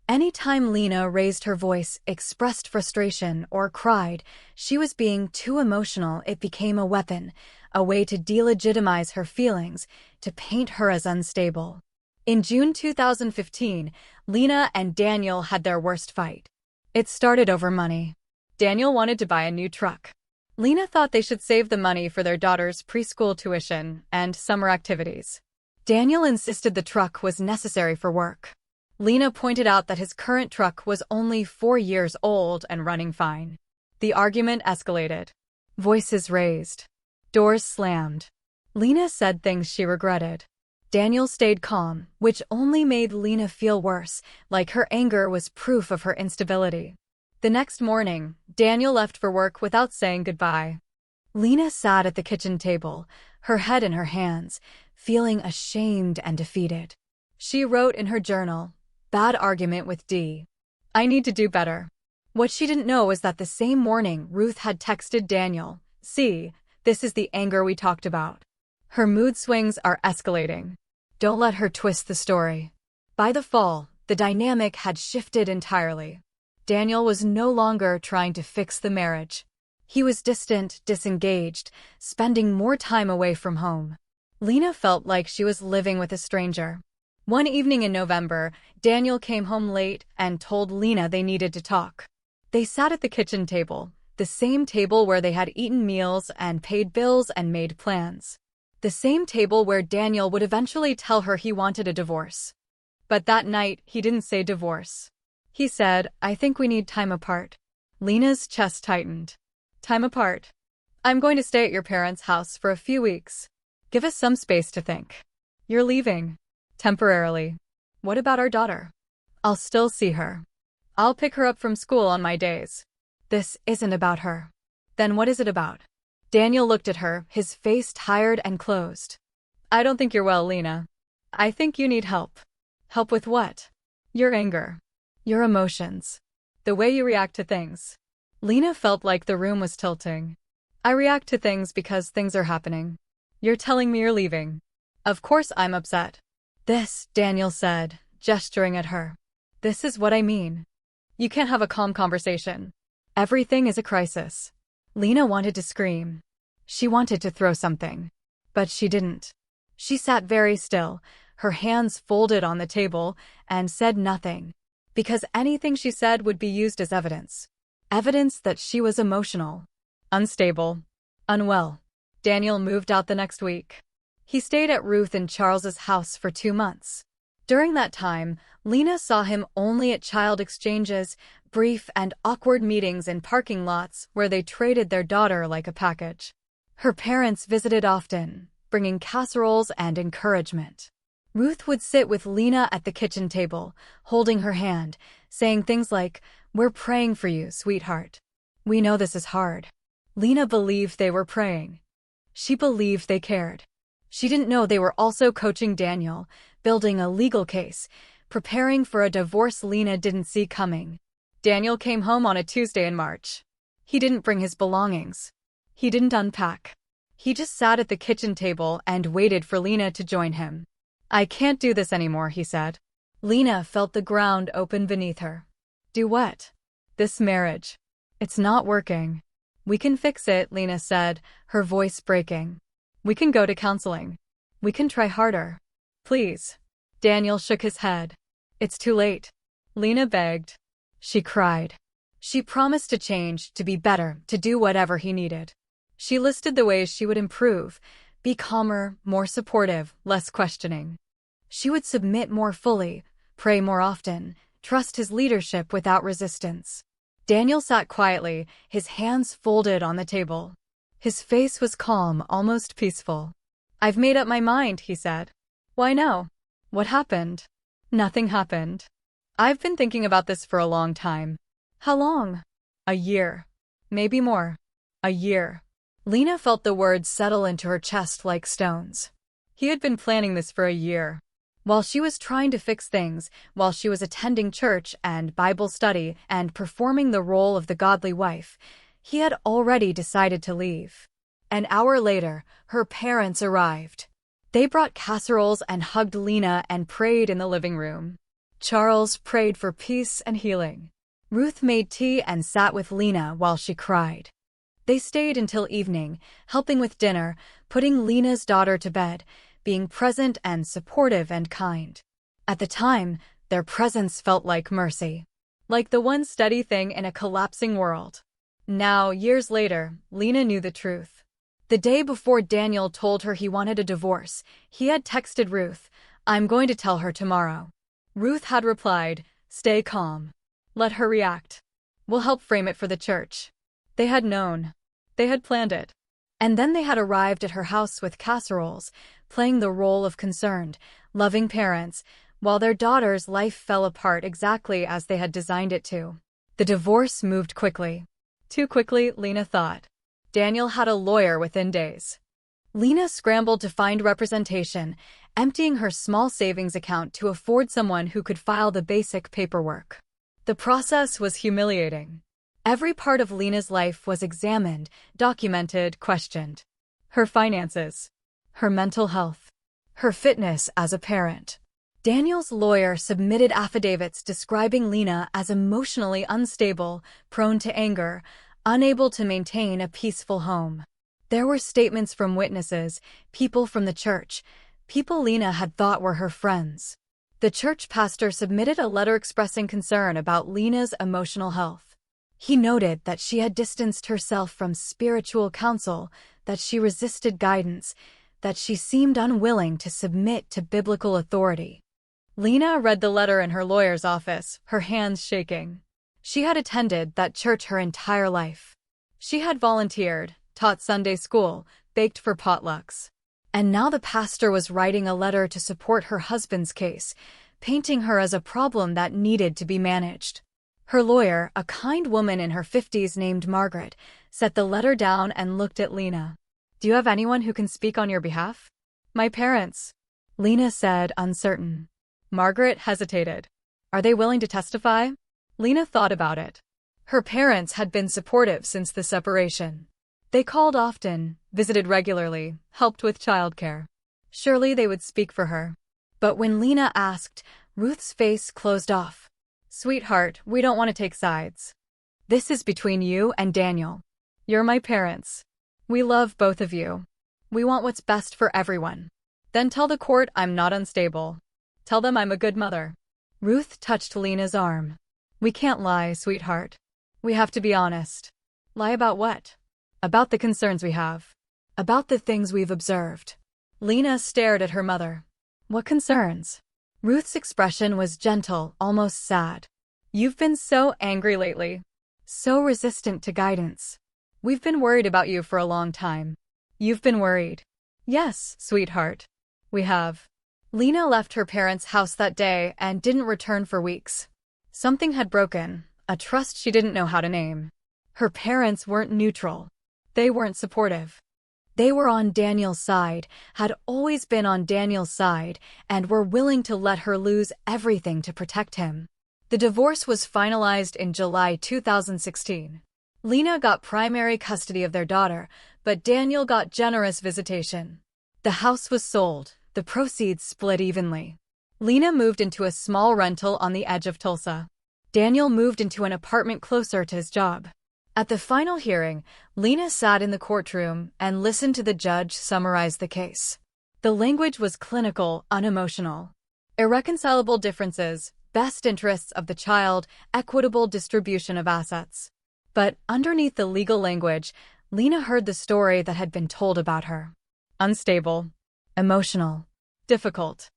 Anytime Lena raised her voice, expressed frustration, or cried, she was being too emotional. It became a weapon, a way to delegitimize her feelings, to paint her as unstable. In June 2015, Lena and Daniel had their worst fight. It started over money. Daniel wanted to buy a new truck. Lena thought they should save the money for their daughter's preschool tuition and summer activities. Daniel insisted the truck was necessary for work. Lena pointed out that his current truck was only 4 years old and running fine. The argument escalated. Voices raised. Doors slammed. Lena said things she regretted. Daniel stayed calm, which only made Lena feel worse, like her anger was proof of her instability. The next morning, Daniel left for work without saying goodbye. Lena sat at the kitchen table, her head in her hands, feeling ashamed and defeated. She wrote in her journal, "Bad argument with D. I need to do better." What she didn't know was that the same morning Ruth had texted Daniel, "See, this is the anger we talked about. Her mood swings are escalating. Don't let her twist the story." By the fall, the dynamic had shifted entirely. Daniel was no longer trying to fix the marriage. He was distant, disengaged, spending more time away from home. Lena felt like she was living with a stranger. One evening in November, Daniel came home late and told Lena they needed to talk. They sat at the kitchen table, the same table where they had eaten meals and paid bills and made plans. The same table where Daniel would eventually tell her he wanted a divorce. But that night, he didn't say divorce. He said, "I think we need time apart." Lena's chest tightened. "Time apart? I'm going to stay at your parents' house for a few weeks. Give us some space to think." "You're leaving." "Temporarily." "What about our daughter?" "I'll still see her. I'll pick her up from school on my days." "This isn't about her." "Then what is it about?" Daniel looked at her, his face tired and closed. "I don't think you're well, Lena. I think you need help." "Help with what?" "Your anger. Your emotions. The way you react to things." Lena felt like the room was tilting. "I react to things because things are happening. You're telling me you're leaving. Of course I'm upset." "This," Daniel said, gesturing at her. "This is what I mean. You can't have a calm conversation. Everything is a crisis." Lena wanted to scream. She wanted to throw something. But she didn't. She sat very still, her hands folded on the table, and said nothing. Because anything she said would be used as evidence. Evidence that she was emotional, unstable, unwell. Daniel moved out the next week. He stayed at Ruth and Charles's house for 2 months. During that time, Lena saw him only at child exchanges, brief and awkward meetings in parking lots where they traded their daughter like a package. Her parents visited often, bringing casseroles and encouragement. Ruth would sit with Lena at the kitchen table, holding her hand, saying things like, "We're praying for you, sweetheart. We know this is hard." Lena believed they were praying. She believed they cared. She didn't know they were also coaching Daniel, building a legal case, preparing for a divorce Lena didn't see coming. Daniel came home on a Tuesday in March. He didn't bring his belongings. He didn't unpack. He just sat at the kitchen table and waited for Lena to join him. "I can't do this anymore," he said. Lena felt the ground open beneath her. "Do what?" "This marriage. It's not working." "We can fix it," Lena said, her voice breaking. "We can go to counseling. We can try harder. Please." Daniel shook his head. "It's too late." Lena begged. She cried. She promised to change, to be better, to do whatever he needed. She listed the ways she would improve, be calmer, more supportive, less questioning. She would submit more fully, pray more often, trust his leadership without resistance. Daniel sat quietly, his hands folded on the table. His face was calm, almost peaceful. "I've made up my mind," he said. "Why no? What happened?" "Nothing happened. I've been thinking about this for a long time." "How long?" "A year. Maybe more." "A year." Lena felt the words settle into her chest like stones. He had been planning this for a year. While she was trying to fix things, while she was attending church and Bible study and performing the role of the godly wife, he had already decided to leave. An hour later, her parents arrived. They brought casseroles and hugged Lena and prayed in the living room. Charles prayed for peace and healing. Ruth made tea and sat with Lena while she cried. They stayed until evening, helping with dinner, putting Lena's daughter to bed, being present and supportive and kind. At the time, their presence felt like mercy. Like the one steady thing in a collapsing world. Now, years later, Lena knew the truth. The day before Daniel told her he wanted a divorce, he had texted Ruth, "I'm going to tell her tomorrow." Ruth had replied, "Stay calm. Let her react. We'll help frame it for the church." They had known. They had planned it. And then they had arrived at her house with casseroles, playing the role of concerned, loving parents, while their daughter's life fell apart exactly as they had designed it to. The divorce moved quickly. Too quickly, Lena thought. Daniel had a lawyer within days. Lena scrambled to find representation, emptying her small savings account to afford someone who could file the basic paperwork. The process was humiliating. Every part of Lena's life was examined, documented, questioned. Her finances, her mental health, her fitness as a parent. Daniel's lawyer submitted affidavits describing Lena as emotionally unstable, prone to anger, unable to maintain a peaceful home. There were statements from witnesses, people from the church, people Lena had thought were her friends. The church pastor submitted a letter expressing concern about Lena's emotional health. He noted that she had distanced herself from spiritual counsel, that she resisted guidance, that she seemed unwilling to submit to biblical authority. Lena read the letter in her lawyer's office, her hands shaking. She had attended that church her entire life. She had volunteered, taught Sunday school, baked for potlucks. And now the pastor was writing a letter to support her husband's case, painting her as a problem that needed to be managed. Her lawyer, a kind woman in her 50s named Margaret, set the letter down and looked at Lena. "Do you have anyone who can speak on your behalf?" "My parents," Lena said, uncertain. Margaret hesitated. "Are they willing to testify?" Lena thought about it. Her parents had been supportive since the separation. They called often, visited regularly, helped with childcare. Surely they would speak for her. But when Lena asked, Ruth's face closed off. "Sweetheart, we don't want to take sides. This is between you and Daniel. You're my parents. We love both of you. We want what's best for everyone. Then tell the court I'm not unstable. Tell them I'm a good mother." Ruth touched Lena's arm. "We can't lie, sweetheart. We have to be honest." "Lie about what?" "About the concerns we have. About the things we've observed." Lena stared at her mother. "What concerns?" Ruth's expression was gentle, almost sad. "You've been so angry lately. So resistant to guidance. We've been worried about you for a long time." "You've been worried?" "Yes, sweetheart. We have." Lena left her parents' house that day and didn't return for weeks. Something had broken, a trust she didn't know how to name. Her parents weren't neutral. They weren't supportive. They were on Daniel's side, had always been on Daniel's side, and were willing to let her lose everything to protect him. The divorce was finalized in July 2016. Lena got primary custody of their daughter, but Daniel got generous visitation. The house was sold, the proceeds split evenly. Lena moved into a small rental on the edge of Tulsa. Daniel moved into an apartment closer to his job. At the final hearing, Lena sat in the courtroom and listened to the judge summarize the case. The language was clinical, unemotional. Irreconcilable differences, best interests of the child, equitable distribution of assets. But underneath the legal language, Lena heard the story that had been told about her. Unstable, emotional, difficult.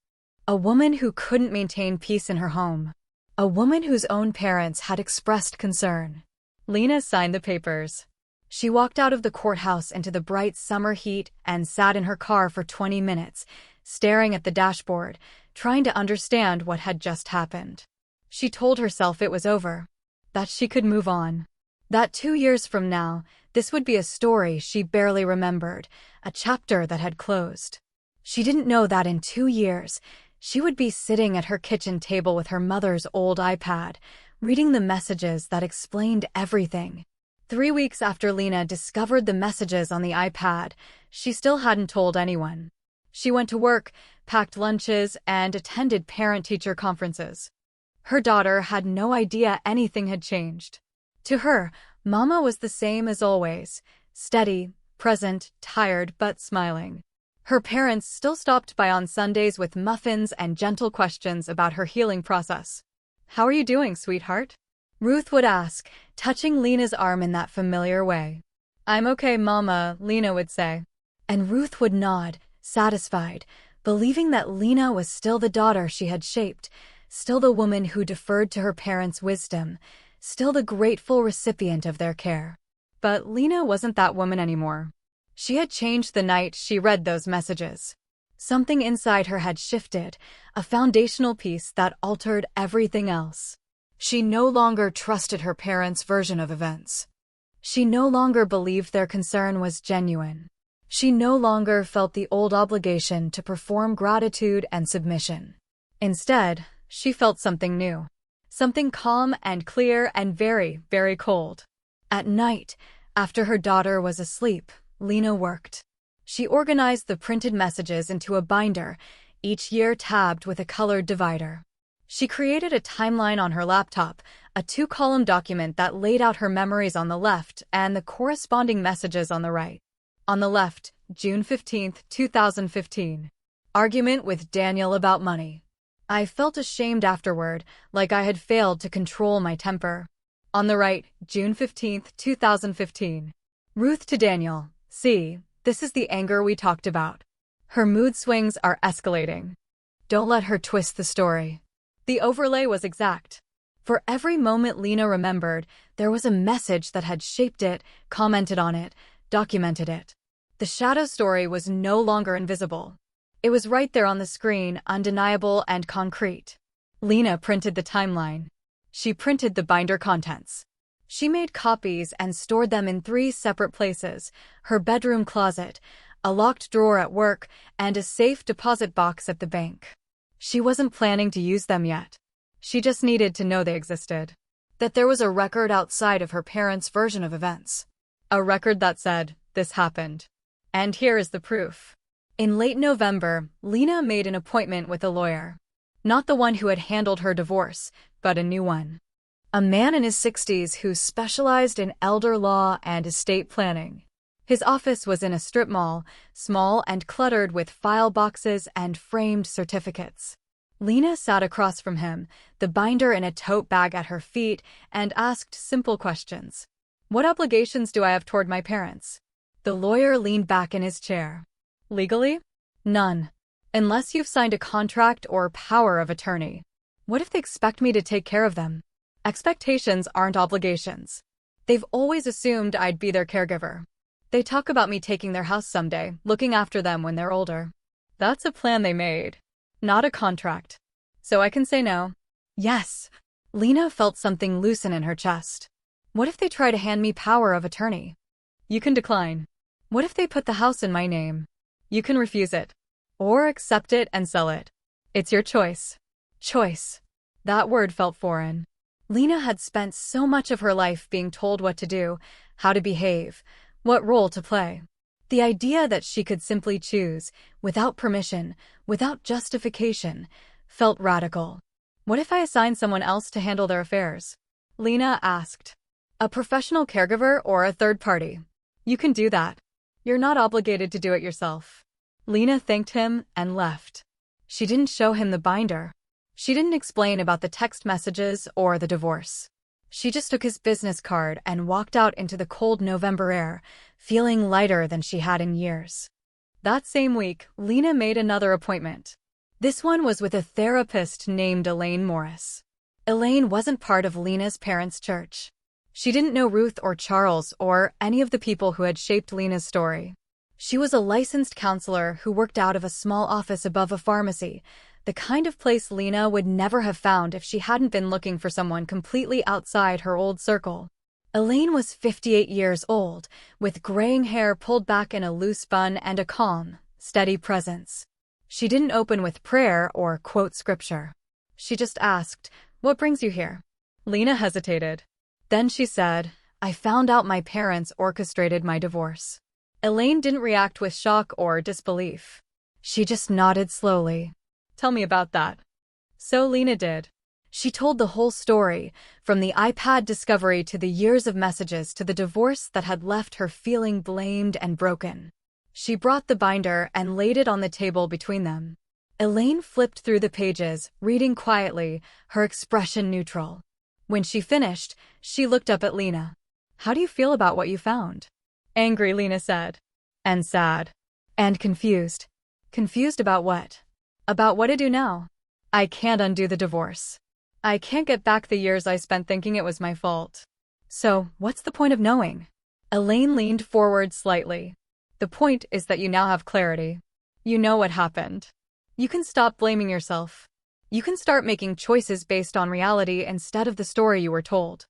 A woman who couldn't maintain peace in her home. A woman whose own parents had expressed concern. Lena signed the papers. She walked out of the courthouse into the bright summer heat and sat in her car for 20 minutes, staring at the dashboard, trying to understand what had just happened. She told herself it was over, that she could move on, that 2 years from now, this would be a story she barely remembered, a chapter that had closed. She didn't know that in 2 years, she would be sitting at her kitchen table with her mother's old iPad, reading the messages that explained everything. 3 weeks after Lena discovered the messages on the iPad, she still hadn't told anyone. She went to work, packed lunches, and attended parent-teacher conferences. Her daughter had no idea anything had changed. To her, Mama was the same as always, steady, present, tired, but smiling. Her parents still stopped by on Sundays with muffins and gentle questions about her healing process. "How are you doing, sweetheart?" Ruth would ask, touching Lena's arm in that familiar way. "I'm okay, Mama," Lena would say. And Ruth would nod, satisfied, believing that Lena was still the daughter she had shaped, still the woman who deferred to her parents' wisdom, still the grateful recipient of their care. But Lena wasn't that woman anymore. She had changed the night she read those messages. Something inside her had shifted, a foundational piece that altered everything else. She no longer trusted her parents' version of events. She no longer believed their concern was genuine. She no longer felt the old obligation to perform gratitude and submission. Instead, she felt something new. Something calm and clear and very, very cold. At night, after her daughter was asleep, Lena worked. She organized the printed messages into a binder, each year tabbed with a colored divider. She created a timeline on her laptop, a 2-column document that laid out her memories on the left and the corresponding messages on the right. On the left, June 15, 2015. Argument with Daniel about money. I felt ashamed afterward, like I had failed to control my temper. On the right, June 15, 2015. Ruth to Daniel. See, this is the anger we talked about. Her mood swings are escalating. Don't let her twist the story. The overlay was exact. For every moment Lena remembered, there was a message that had shaped it, commented on it, documented it. The shadow story was no longer invisible. It was right there on the screen, undeniable and concrete. Lena printed the timeline. She printed the binder contents. She made copies and stored them in 3 separate places: her bedroom closet, a locked drawer at work, and a safe deposit box at the bank. She wasn't planning to use them yet. She just needed to know they existed. That there was a record outside of her parents' version of events. A record that said, "This happened. And here is the proof." In late November, Lena made an appointment with a lawyer. Not the one who had handled her divorce, but a new one. A man in his 60s who specialized in elder law and estate planning. His office was in a strip mall, small and cluttered with file boxes and framed certificates. Lena sat across from him, the binder in a tote bag at her feet, and asked simple questions. "What obligations do I have toward my parents?" The lawyer leaned back in his chair. "Legally? None. Unless you've signed a contract or power of attorney. What if they expect me to take care of them? Expectations aren't obligations. They've always assumed I'd be their caregiver. They talk about me taking their house someday, looking after them when they're older. That's a plan they made, not a contract. So I can say no." "Yes." Lena felt something loosen in her chest. "What if they try to hand me power of attorney?" "You can decline." "What if they put the house in my name?" "You can refuse it. Or accept it and sell it. It's your choice." Choice. That word felt foreign. Lena had spent so much of her life being told what to do, how to behave, what role to play. The idea that she could simply choose, without permission, without justification, felt radical. "What if I assign someone else to handle their affairs?" Lena asked. "A professional caregiver or a third party?" "You can do that. You're not obligated to do it yourself." Lena thanked him and left. She didn't show him the binder. She didn't explain about the text messages or the divorce. She just took his business card and walked out into the cold November air, feeling lighter than she had in years. That same week, Lena made another appointment. This one was with a therapist named Elaine Morris. Elaine wasn't part of Lena's parents' church. She didn't know Ruth or Charles or any of the people who had shaped Lena's story. She was a licensed counselor who worked out of a small office above a pharmacy, the kind of place Lena would never have found if she hadn't been looking for someone completely outside her old circle. Elaine was 58 years old, with graying hair pulled back in a loose bun and a calm, steady presence. She didn't open with prayer or quote scripture. She just asked, "What brings you here?" Lena hesitated. Then she said, "I found out my parents orchestrated my divorce." Elaine didn't react with shock or disbelief. She just nodded slowly. "Tell me about that." So Lena did. She told the whole story, from the iPad discovery to the years of messages to the divorce that had left her feeling blamed and broken. She brought the binder and laid it on the table between them. Elaine flipped through the pages, reading quietly, her expression neutral. When she finished, she looked up at Lena. "How do you feel about what you found?" "Angry," Lena said. "And sad." "And confused." "Confused about what?" "About what to do now. I can't undo the divorce. I can't get back the years I spent thinking it was my fault." "So, what's the point of knowing?" Elaine leaned forward slightly. "The point is that you now have clarity. You know what happened. You can stop blaming yourself. You can start making choices based on reality instead of the story you were told."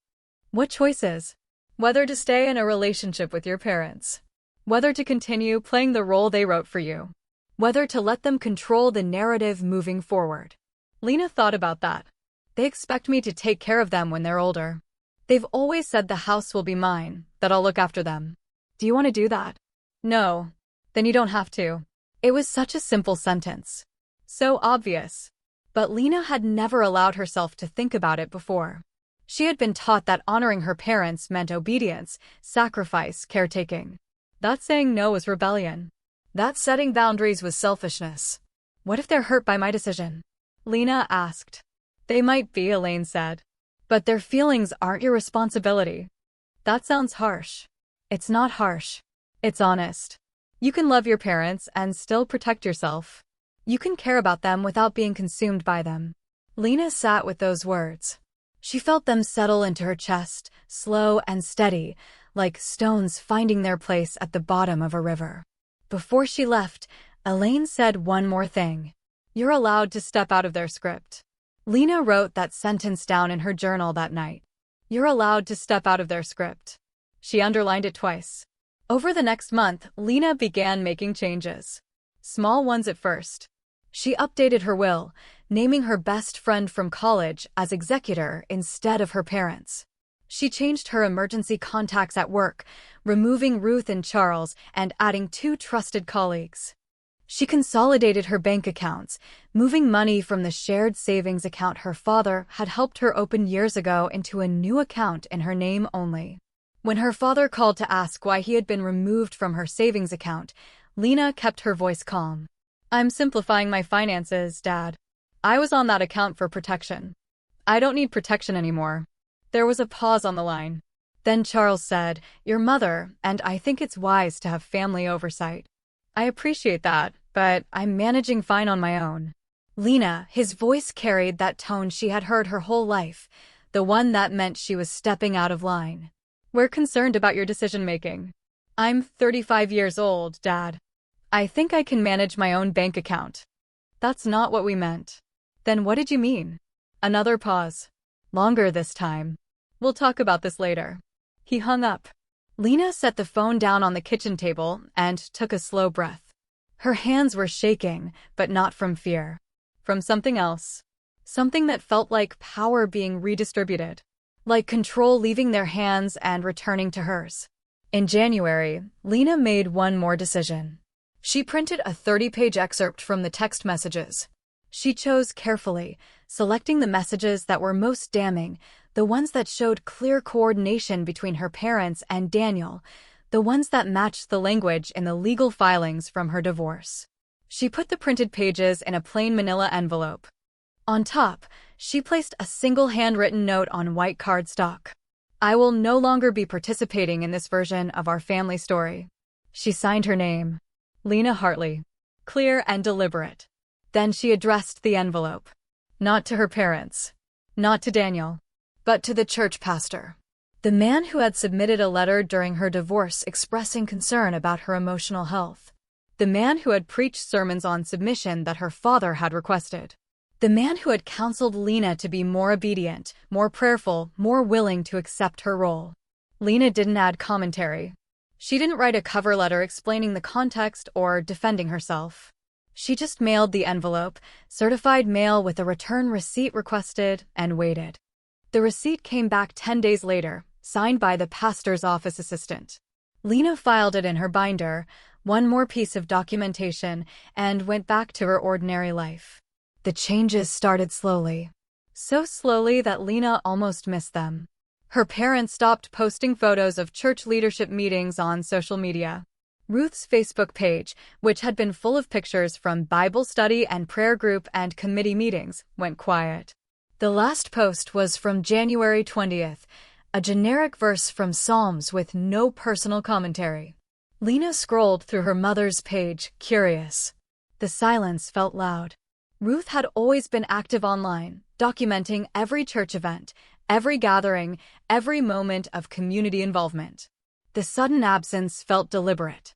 "What choices?" "Whether to stay in a relationship with your parents. Whether to continue playing the role they wrote for you. Whether to let them control the narrative moving forward." Lena thought about that. "They expect me to take care of them when they're older. They've always said the house will be mine, that I'll look after them. Do you want to do that?" "No." "Then you don't have to." It was such a simple sentence. So obvious. But Lena had never allowed herself to think about it before. She had been taught that honoring her parents meant obedience, sacrifice, caretaking. That saying no was rebellion. That setting boundaries was selfishness. "What if they're hurt by my decision?" Lena asked. "They might be," Elaine said. "But their feelings aren't your responsibility." "That sounds harsh." "It's not harsh. It's honest. You can love your parents and still protect yourself. You can care about them without being consumed by them." Lena sat with those words. She felt them settle into her chest, slow and steady, like stones finding their place at the bottom of a river. Before she left, Elaine said one more thing. "You're allowed to step out of their script." Lena wrote that sentence down in her journal that night. "You're allowed to step out of their script." She underlined it twice. Over the next month, Lena began making changes. Small ones at first. She updated her will, naming her best friend from college as executor instead of her parents. She changed her emergency contacts at work, removing Ruth and Charles and adding 2 trusted colleagues. She consolidated her bank accounts, moving money from the shared savings account her father had helped her open years ago into a new account in her name only. When her father called to ask why he had been removed from her savings account, Lena kept her voice calm. "I'm simplifying my finances, Dad. I was on that account for protection. I don't need protection anymore." There was a pause on the line. Then Charles said, "Your mother, and I think it's wise to have family oversight." "I appreciate that, but I'm managing fine on my own." Lena, his voice carried that tone she had heard her whole life, the one that meant she was stepping out of line. "We're concerned about your decision-making." "I'm 35 years old, Dad. I think I can manage my own bank account." "That's not what we meant." "Then what did you mean?" Another pause. Longer this time. "We'll talk about this later." He hung up. Lena set the phone down on the kitchen table and took a slow breath. Her hands were shaking, but not from fear. From something else. Something that felt like power being redistributed. Like control leaving their hands and returning to hers. In January, Lena made one more decision. She printed a 30-page excerpt from the text messages. She chose carefully, selecting the messages that were most damning, the ones that showed clear coordination between her parents and Daniel, the ones that matched the language in the legal filings from her divorce. She put the printed pages in a plain manila envelope. On top, she placed a single handwritten note on white cardstock. "I will no longer be participating in this version of our family story." She signed her name. Lena Hartley. Clear and deliberate. Then she addressed the envelope. Not to her parents. Not to Daniel, but to the church pastor. The man who had submitted a letter during her divorce expressing concern about her emotional health. The man who had preached sermons on submission that her father had requested. The man who had counseled Lena to be more obedient, more prayerful, more willing to accept her role. Lena didn't add commentary. She didn't write a cover letter explaining the context or defending herself. She just mailed the envelope, certified mail with a return receipt requested, and waited. The receipt came back 10 days later, signed by the pastor's office assistant. Lena filed it in her binder, one more piece of documentation, and went back to her ordinary life. The changes started slowly. So slowly that Lena almost missed them. Her parents stopped posting photos of church leadership meetings on social media. Ruth's Facebook page, which had been full of pictures from Bible study and prayer group and committee meetings, went quiet. The last post was from January 20th, a generic verse from Psalms with no personal commentary. Lena scrolled through her mother's page, curious. The silence felt loud. Ruth had always been active online, documenting every church event, every gathering, every moment of community involvement. The sudden absence felt deliberate.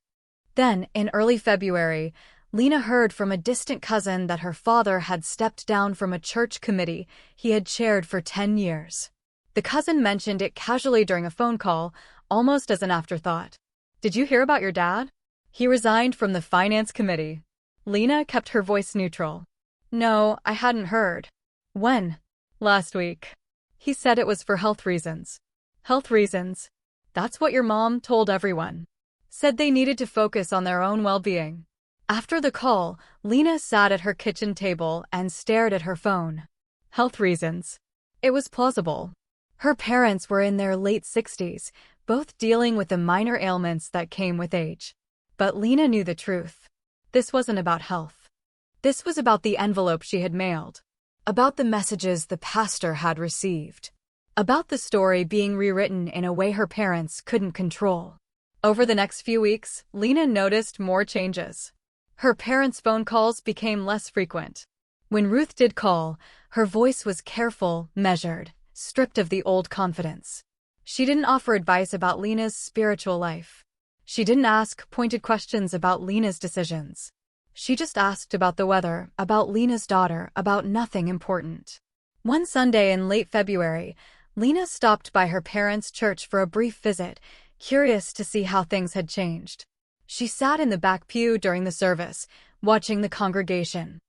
Then, in early February, Lena heard from a distant cousin that her father had stepped down from a church committee he had chaired for 10 years. The cousin mentioned it casually during a phone call, almost as an afterthought. "Did you hear about your dad? He resigned from the finance committee." Lena kept her voice neutral. "No, I hadn't heard." "When?" "Last week. He said it was for health reasons." "Health reasons? That's what your mom told everyone." "Said they needed to focus on their own well-being." After the call, Lena sat at her kitchen table and stared at her phone. Health reasons. It was plausible. Her parents were in their late 60s, both dealing with the minor ailments that came with age. But Lena knew the truth. This wasn't about health. This was about the envelope she had mailed. About the messages the pastor had received. About the story being rewritten in a way her parents couldn't control. Over the next few weeks, Lena noticed more changes. Her parents' phone calls became less frequent. When Ruth did call, her voice was careful, measured, stripped of the old confidence. She didn't offer advice about Lena's spiritual life. She didn't ask pointed questions about Lena's decisions. She just asked about the weather, about Lena's daughter, about nothing important. One Sunday in late February, Lena stopped by her parents' church for a brief visit, curious to see how things had changed. She sat in the back pew during the service, watching the congregation.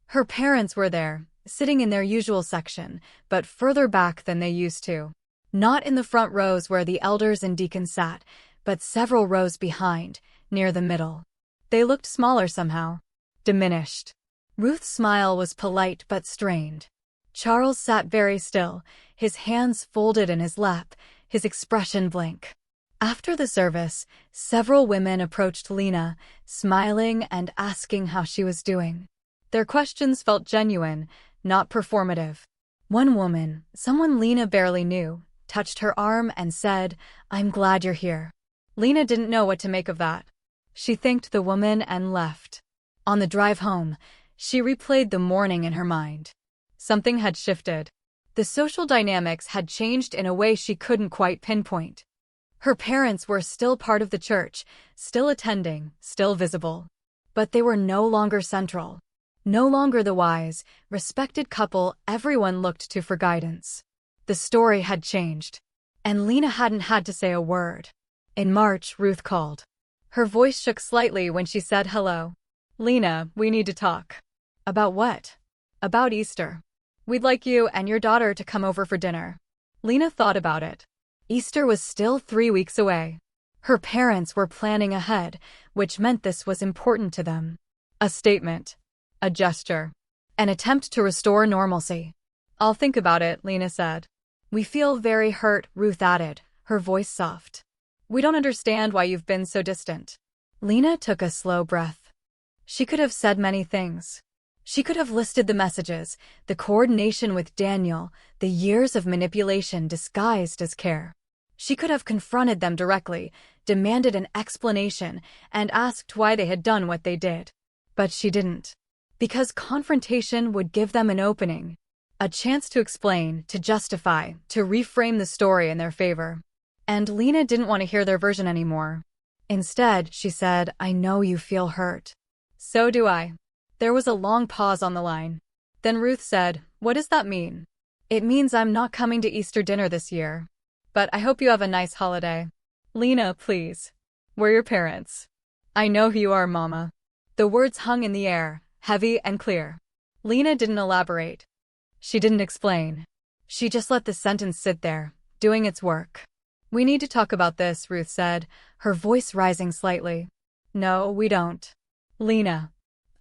Her parents were there, sitting in their usual section, but further back than they used to. Not in the front rows where the elders and deacons sat, but several rows behind, near the middle. They looked smaller somehow. Diminished. Ruth's smile was polite but strained. Charles sat very still, his hands folded in his lap, his expression blank. After the service, several women approached Lena, smiling and asking how she was doing. Their questions felt genuine, not performative. One woman, someone Lena barely knew, touched her arm and said, "I'm glad you're here." Lena didn't know what to make of that. She thanked the woman and left. On the drive home, she replayed the morning in her mind. Something had shifted. The social dynamics had changed in a way she couldn't quite pinpoint. Her parents were still part of the church, still attending, still visible. But they were no longer central. No longer the wise, respected couple everyone looked to for guidance. The story had changed. And Lena hadn't had to say a word. In March, Ruth called. Her voice shook slightly when she said hello. "Lena, we need to talk." "About what?" "About Easter. We'd like you and your daughter to come over for dinner." Lena thought about it. Easter was still 3 weeks away. Her parents were planning ahead, which meant this was important to them. A statement. A gesture. An attempt to restore normalcy. "I'll think about it," Lena said. "We feel very hurt," Ruth added, her voice soft. "We don't understand why you've been so distant." Lena took a slow breath. She could have said many things. She could have listed the messages, the coordination with Daniel, the years of manipulation disguised as care. She could have confronted them directly, demanded an explanation, and asked why they had done what they did. But she didn't. Because confrontation would give them an opening. A chance to explain, to justify, to reframe the story in their favor. And Lena didn't want to hear their version anymore. Instead, she said, "I know you feel hurt." "So do I." There was a long pause on the line. Then Ruth said, "What does that mean?" "It means I'm not coming to Easter dinner this year. But I hope you have a nice holiday." "Lena, please. We're your parents." "I know who you are, Mama." The words hung in the air, heavy and clear. Lena didn't elaborate. She didn't explain. She just let the sentence sit there, doing its work. "We need to talk about this," Ruth said, her voice rising slightly. "No, we don't." "Lena."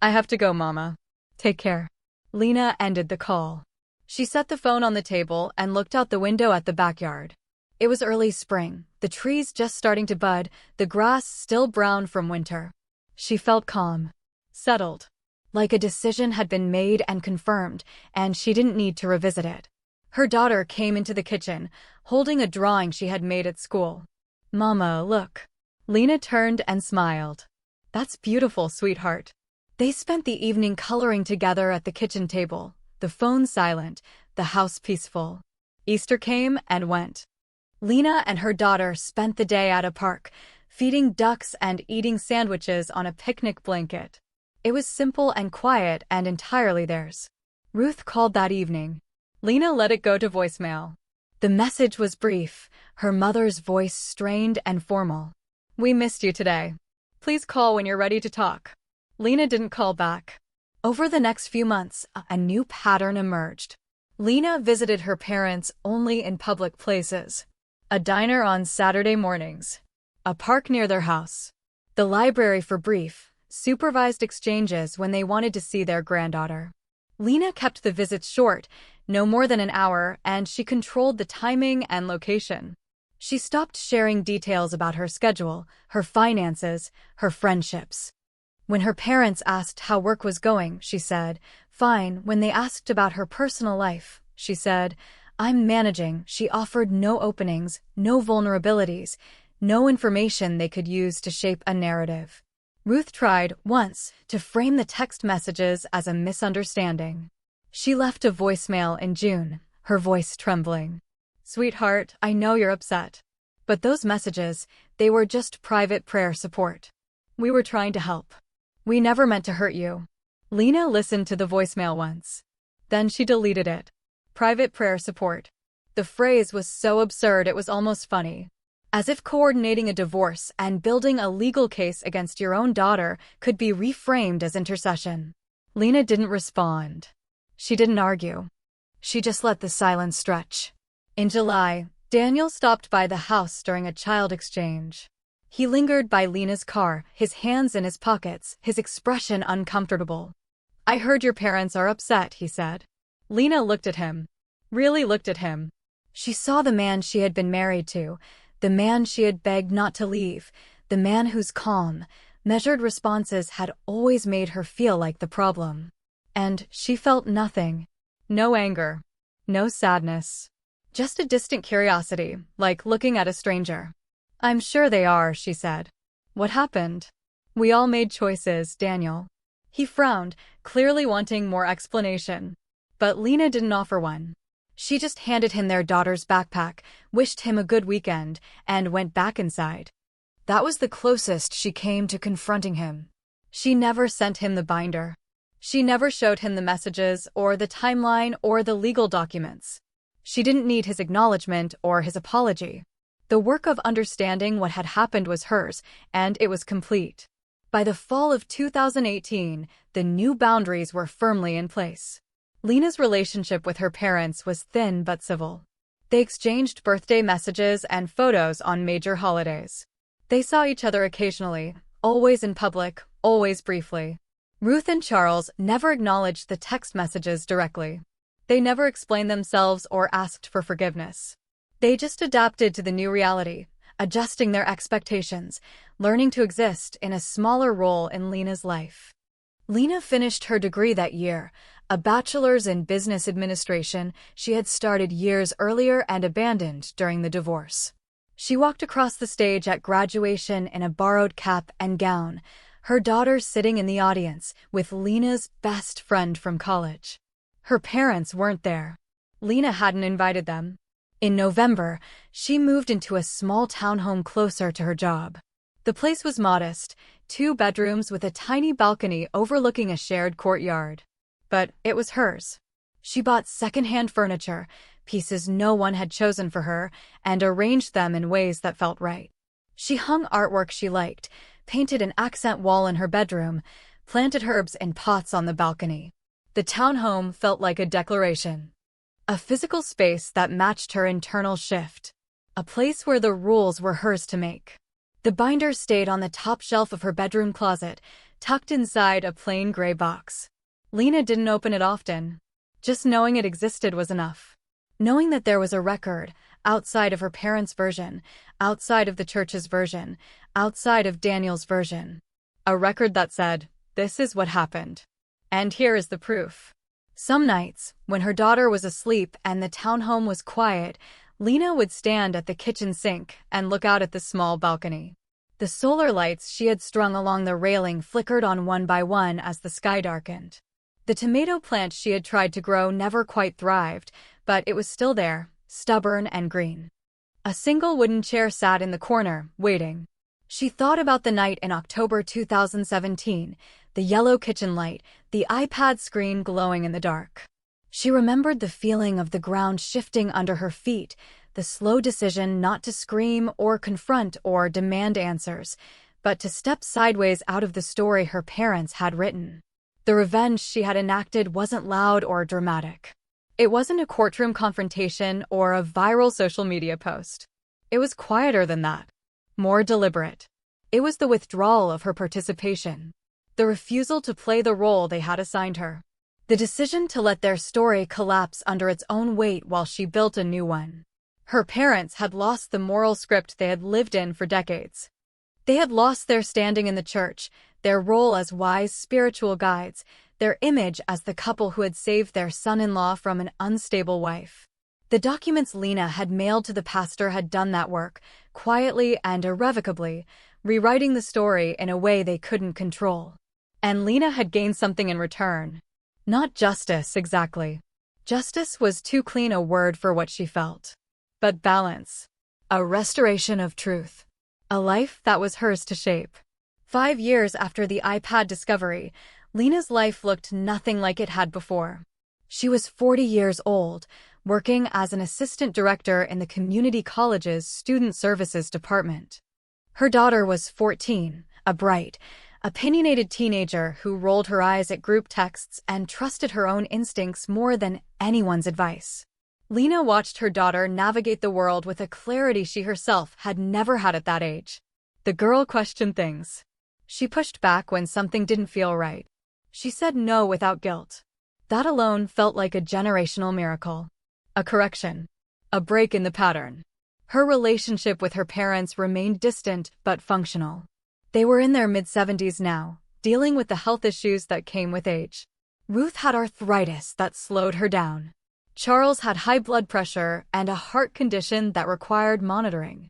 "I have to go, Mama. Take care." Lena ended the call. She set the phone on the table and looked out the window at the backyard. It was early spring, the trees just starting to bud, the grass still brown from winter. She felt calm, settled, like a decision had been made and confirmed, and she didn't need to revisit it. Her daughter came into the kitchen, holding a drawing she had made at school. "Mama, look." Lena turned and smiled. "That's beautiful, sweetheart." They spent the evening coloring together at the kitchen table, the phone silent, the house peaceful. Easter came and went. Lena and her daughter spent the day at a park, feeding ducks and eating sandwiches on a picnic blanket. It was simple and quiet and entirely theirs. Ruth called that evening. Lena let it go to voicemail. The message was brief, her mother's voice strained and formal. "We missed you today. Please call when you're ready to talk." Lena didn't call back. Over the next few months, a new pattern emerged. Lena visited her parents only in public places. A diner on Saturday mornings. A park near their house. The library for brief, supervised exchanges when they wanted to see their granddaughter. Lena kept the visits short, no more than an hour, and she controlled the timing and location. She stopped sharing details about her schedule, her finances, her friendships. When her parents asked how work was going, she said, "Fine." When they asked about her personal life, she said, "I'm managing." She offered no openings, no vulnerabilities, no information they could use to shape a narrative. Ruth tried, once, to frame the text messages as a misunderstanding. She left a voicemail in June, her voice trembling. "Sweetheart, I know you're upset. But those messages, they were just private prayer support. We were trying to help. We never meant to hurt you." Lena listened to the voicemail once. Then she deleted it. Private prayer support. The phrase was so absurd it was almost funny. As if coordinating a divorce and building a legal case against your own daughter could be reframed as intercession. Lena didn't respond. She didn't argue. She just let the silence stretch. In July, Daniel stopped by the house during a child exchange. He lingered by Lena's car, his hands in his pockets, his expression uncomfortable. "I heard your parents are upset," he said. Lena looked at him. Really looked at him. She saw the man she had been married to, the man she had begged not to leave, the man whose calm, measured responses had always made her feel like the problem. And she felt nothing. No anger. No sadness. Just a distant curiosity, like looking at a stranger. "I'm sure they are," she said. "What happened?" "We all made choices, Daniel." He frowned, clearly wanting more explanation. But Lena didn't offer one. She just handed him their daughter's backpack, wished him a good weekend, and went back inside. That was the closest she came to confronting him. She never sent him the binder. She never showed him the messages or the timeline or the legal documents. She didn't need his acknowledgement or his apology. The work of understanding what had happened was hers, and it was complete. By the fall of 2018, the new boundaries were firmly in place. Lena's relationship with her parents was thin but civil. They exchanged birthday messages and photos on major holidays. They saw each other occasionally, always in public, always briefly. Ruth and Charles never acknowledged the text messages directly. They never explained themselves or asked for forgiveness. They just adapted to the new reality, adjusting their expectations, learning to exist in a smaller role in Lena's life. Lena finished her degree that year, a bachelor's in business administration she had started years earlier and abandoned during the divorce. She walked across the stage at graduation in a borrowed cap and gown, her daughter sitting in the audience with Lena's best friend from college. Her parents weren't there. Lena hadn't invited them. In November, she moved into a small townhome closer to her job. The place was modest, 2 bedrooms with a tiny balcony overlooking a shared courtyard. But it was hers. She bought secondhand furniture, pieces no one had chosen for her, and arranged them in ways that felt right. She hung artwork she liked, painted an accent wall in her bedroom, planted herbs in pots on the balcony. The townhome felt like a declaration. A physical space that matched her internal shift. A place where the rules were hers to make. The binder stayed on the top shelf of her bedroom closet, tucked inside a plain gray box. Lena didn't open it often. Just knowing it existed was enough. Knowing that there was a record, outside of her parents' version, outside of the church's version, outside of Daniel's version. A record that said, "This is what happened. And here is the proof." Some nights, when her daughter was asleep and the townhome was quiet, Lena would stand at the kitchen sink and look out at the small balcony. The solar lights she had strung along the railing flickered on one by one as the sky darkened. The tomato plant she had tried to grow never quite thrived, but it was still there, stubborn and green. A single wooden chair sat in the corner, waiting. She thought about the night in October 2017, the yellow kitchen light, the iPad screen glowing in the dark. She remembered the feeling of the ground shifting under her feet, the slow decision not to scream or confront or demand answers, but to step sideways out of the story her parents had written. The revenge she had enacted wasn't loud or dramatic. It wasn't a courtroom confrontation or a viral social media post. It was quieter than that. More deliberate. It was the withdrawal of her participation. The refusal to play the role they had assigned her. The decision to let their story collapse under its own weight while she built a new one. Her parents had lost the moral script they had lived in for decades. They had lost their standing in the church, their role as wise spiritual guides, their image as the couple who had saved their son-in-law from an unstable wife. The documents Lena had mailed to the pastor had done that work, quietly and irrevocably, rewriting the story in a way they couldn't control. And Lena had gained something in return. Not justice, exactly. Justice was too clean a word for what she felt. But balance. A restoration of truth. A life that was hers to shape. 5 years after the iPad discovery, Lena's life looked nothing like it had before. She was 40 years old, working as an assistant director in the community college's student services department. Her daughter was 14, a bright, opinionated teenager who rolled her eyes at group texts and trusted her own instincts more than anyone's advice. Lena watched her daughter navigate the world with a clarity she herself had never had at that age. The girl questioned things. She pushed back when something didn't feel right. She said no without guilt. That alone felt like a generational miracle. A correction. A break in the pattern. Her relationship with her parents remained distant but functional. They were in their mid-70s now, dealing with the health issues that came with age. Ruth had arthritis that slowed her down. Charles had high blood pressure and a heart condition that required monitoring.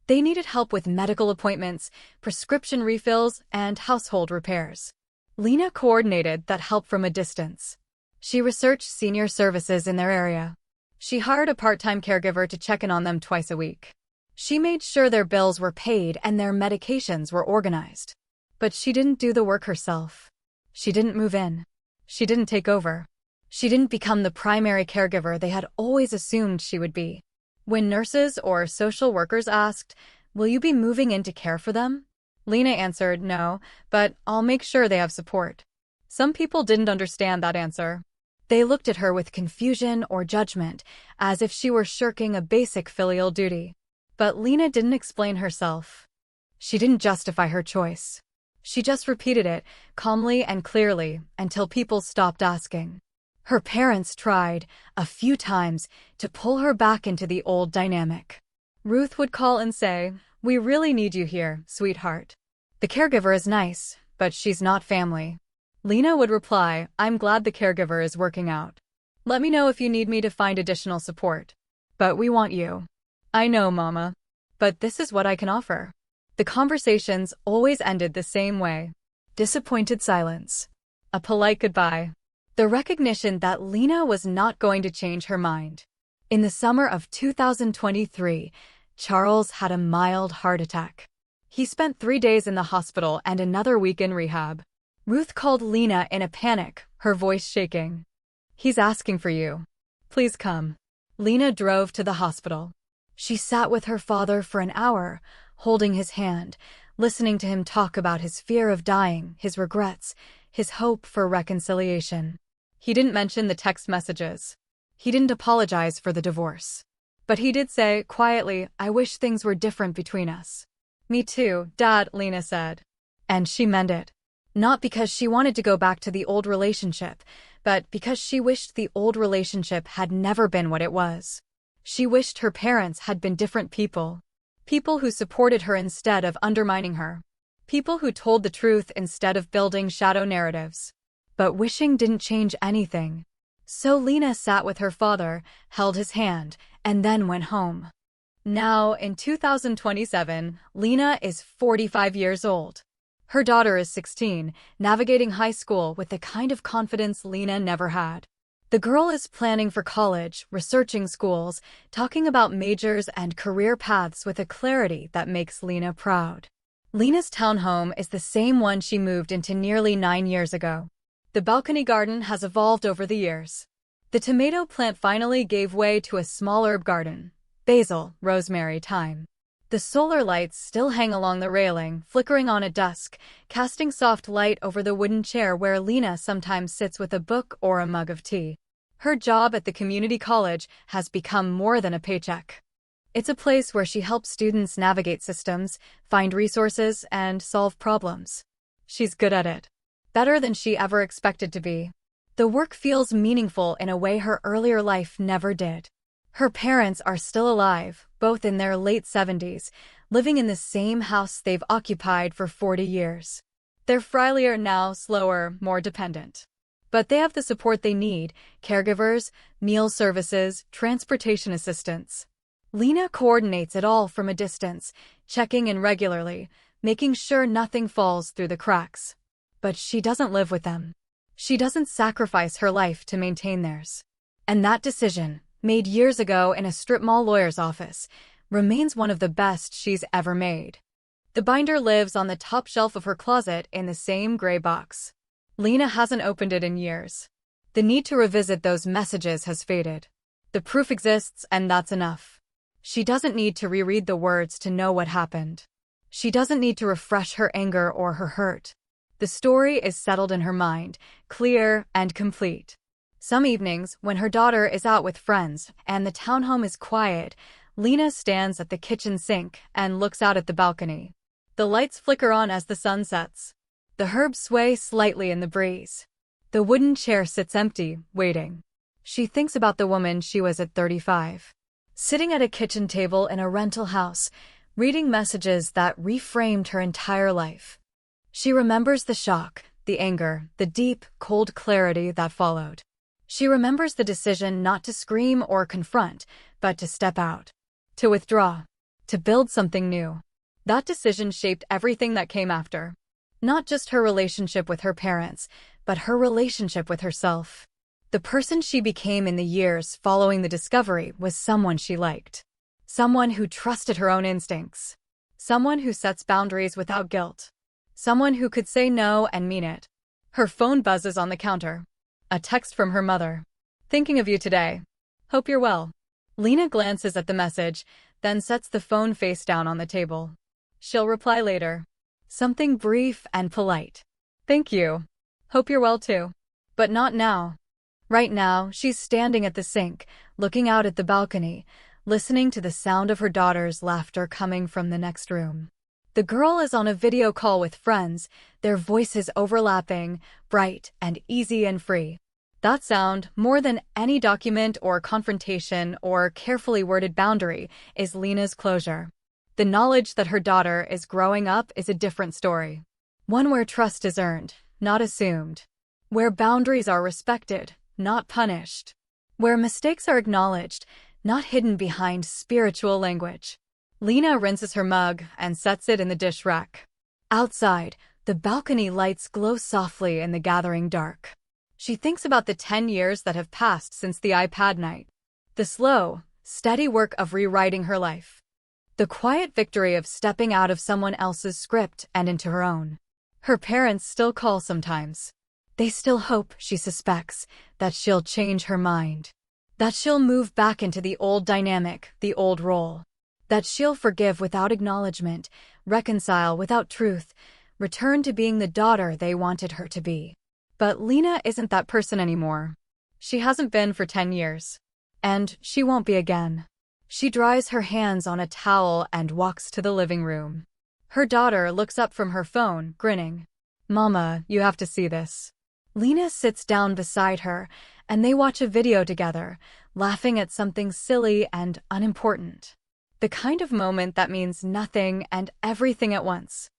They needed help with medical appointments, prescription refills, and household repairs. Lena coordinated that help from a distance. She researched senior services in their area. She hired a part-time caregiver to check in on them twice a week. She made sure their bills were paid and their medications were organized. But she didn't do the work herself. She didn't move in. She didn't take over. She didn't become the primary caregiver they had always assumed she would be. When nurses or social workers asked, "Will you be moving in to care for them?" Lena answered, "No, but I'll make sure they have support." Some people didn't understand that answer. They looked at her with confusion or judgment, as if she were shirking a basic filial duty. But Lena didn't explain herself. She didn't justify her choice. She just repeated it, calmly and clearly, until people stopped asking. Her parents tried, a few times, to pull her back into the old dynamic. Ruth would call and say, "We really need you here, sweetheart. The caregiver is nice, but she's not family." Lena would reply, "I'm glad the caregiver is working out. Let me know if you need me to find additional support. But we want you." "I know, Mama. But this is what I can offer." The conversations always ended the same way. Disappointed silence. A polite goodbye. The recognition that Lena was not going to change her mind. In the summer of 2023, Charles had a mild heart attack. He spent 3 days in the hospital and another week in rehab. Ruth called Lena in a panic, her voice shaking. "He's asking for you. Please come." Lena drove to the hospital. She sat with her father for an hour, holding his hand, listening to him talk about his fear of dying, his regrets, his hope for reconciliation. He didn't mention the text messages. He didn't apologize for the divorce. But he did say, quietly, "I wish things were different between us." "Me too, Dad," Lena said. And she meant it. Not because she wanted to go back to the old relationship, but because she wished the old relationship had never been what it was. She wished her parents had been different people. People who supported her instead of undermining her. People who told the truth instead of building shadow narratives. But wishing didn't change anything. So Lena sat with her father, held his hand, and then went home. Now, in 2027, Lena is 45 years old. Her daughter is 16, navigating high school with the kind of confidence Lena never had. The girl is planning for college, researching schools, talking about majors and career paths with a clarity that makes Lena proud. Lena's townhome is the same one she moved into nearly 9 years ago. The balcony garden has evolved over the years. The tomato plant finally gave way to a small herb garden: basil, rosemary, thyme. The solar lights still hang along the railing, flickering on at dusk, casting soft light over the wooden chair where Lena sometimes sits with a book or a mug of tea. Her job at the community college has become more than a paycheck. It's a place where she helps students navigate systems, find resources, and solve problems. She's good at it. Better than she ever expected to be. The work feels meaningful in a way her earlier life never did. Her parents are still alive, both in their late 70s, living in the same house they've occupied for 40 years. They're frilier now, slower, more dependent. But they have the support they need: caregivers, meal services, transportation assistance. Lena coordinates it all from a distance, checking in regularly, making sure nothing falls through the cracks. But she doesn't live with them. She doesn't sacrifice her life to maintain theirs. And that decision, made years ago in a strip mall lawyer's office, remains one of the best she's ever made. The binder lives on the top shelf of her closet in the same gray box. Lena hasn't opened it in years. The need to revisit those messages has faded. The proof exists, and that's enough. She doesn't need to reread the words to know what happened. She doesn't need to refresh her anger or her hurt. The story is settled in her mind, clear and complete. Some evenings, when her daughter is out with friends and the townhome is quiet, Lena stands at the kitchen sink and looks out at the balcony. The lights flicker on as the sun sets. The herbs sway slightly in the breeze. The wooden chair sits empty, waiting. She thinks about the woman she was at 35. Sitting at a kitchen table in a rental house, reading messages that reframed her entire life. She remembers the shock, the anger, the deep, cold clarity that followed. She remembers the decision not to scream or confront, but to step out. To withdraw. To build something new. That decision shaped everything that came after. Not just her relationship with her parents, but her relationship with herself. The person she became in the years following the discovery was someone she liked. Someone who trusted her own instincts. Someone who sets boundaries without guilt. Someone who could say no and mean it. Her phone buzzes on the counter. A text from her mother. "Thinking of you today. Hope you're well." Lena glances at the message, then sets the phone face down on the table. She'll reply later. Something brief and polite. "Thank you. Hope you're well too." But not now. Right now, she's standing at the sink, looking out at the balcony, listening to the sound of her daughter's laughter coming from the next room. The girl is on a video call with friends, their voices overlapping, bright and easy and free. That sound, more than any document or confrontation or carefully worded boundary, is Lena's closure. The knowledge that her daughter is growing up is a different story. One where trust is earned, not assumed. Where boundaries are respected, not punished. Where mistakes are acknowledged, not hidden behind spiritual language. Lena rinses her mug and sets it in the dish rack. Outside, the balcony lights glow softly in the gathering dark. She thinks about the 10 years that have passed since the iPad night. The slow, steady work of rewriting her life. The quiet victory of stepping out of someone else's script and into her own. Her parents still call sometimes. They still hope, she suspects, that she'll change her mind. That she'll move back into the old dynamic, the old role. That she'll forgive without acknowledgement, reconcile without truth, return to being the daughter they wanted her to be. But Lena isn't that person anymore. She hasn't been for 10 years. And she won't be again. She dries her hands on a towel and walks to the living room. Her daughter looks up from her phone, grinning. Mama, you have to see this. Lena sits down beside her, and they watch a video together, laughing at something silly and unimportant. The kind of moment that means nothing and everything at once.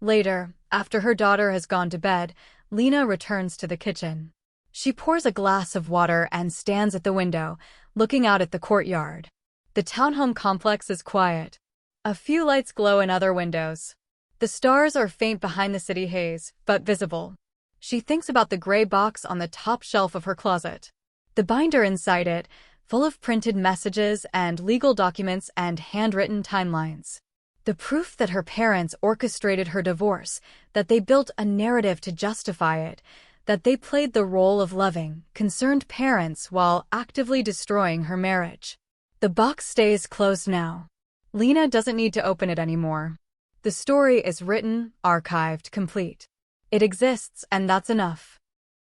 Later, after her daughter has gone to bed, Lena returns to the kitchen. She pours a glass of water and stands at the window, looking out at the courtyard. The townhome complex is quiet. A few lights glow in other windows. The stars are faint behind the city haze, but visible. She thinks about the gray box on the top shelf of her closet. The binder inside it, full of printed messages and legal documents and handwritten timelines. The proof that her parents orchestrated her divorce, that they built a narrative to justify it, that they played the role of loving, concerned parents while actively destroying her marriage. The box stays closed now. Lena doesn't need to open it anymore. The story is written, archived, complete. It exists, and that's enough.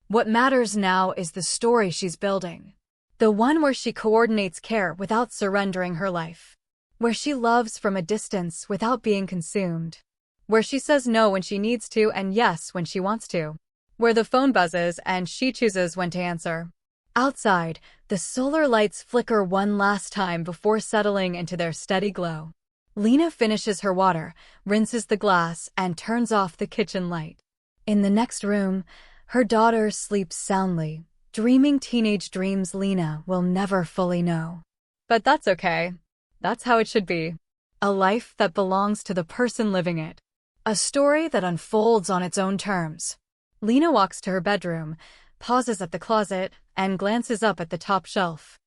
What matters now is the story she's building. The one where she coordinates care without surrendering her life. Where she loves from a distance without being consumed. Where she says no when she needs to and yes when she wants to. Where the phone buzzes and she chooses when to answer. Outside, the solar lights flicker one last time before settling into their steady glow. Lena finishes her water, rinses the glass, and turns off the kitchen light. In the next room, her daughter sleeps soundly, dreaming teenage dreams Lena will never fully know. But that's okay. That's how it should be. A life that belongs to the person living it. A story that unfolds on its own terms. Lena walks to her bedroom, pauses at the closet, and glances up at the top shelf.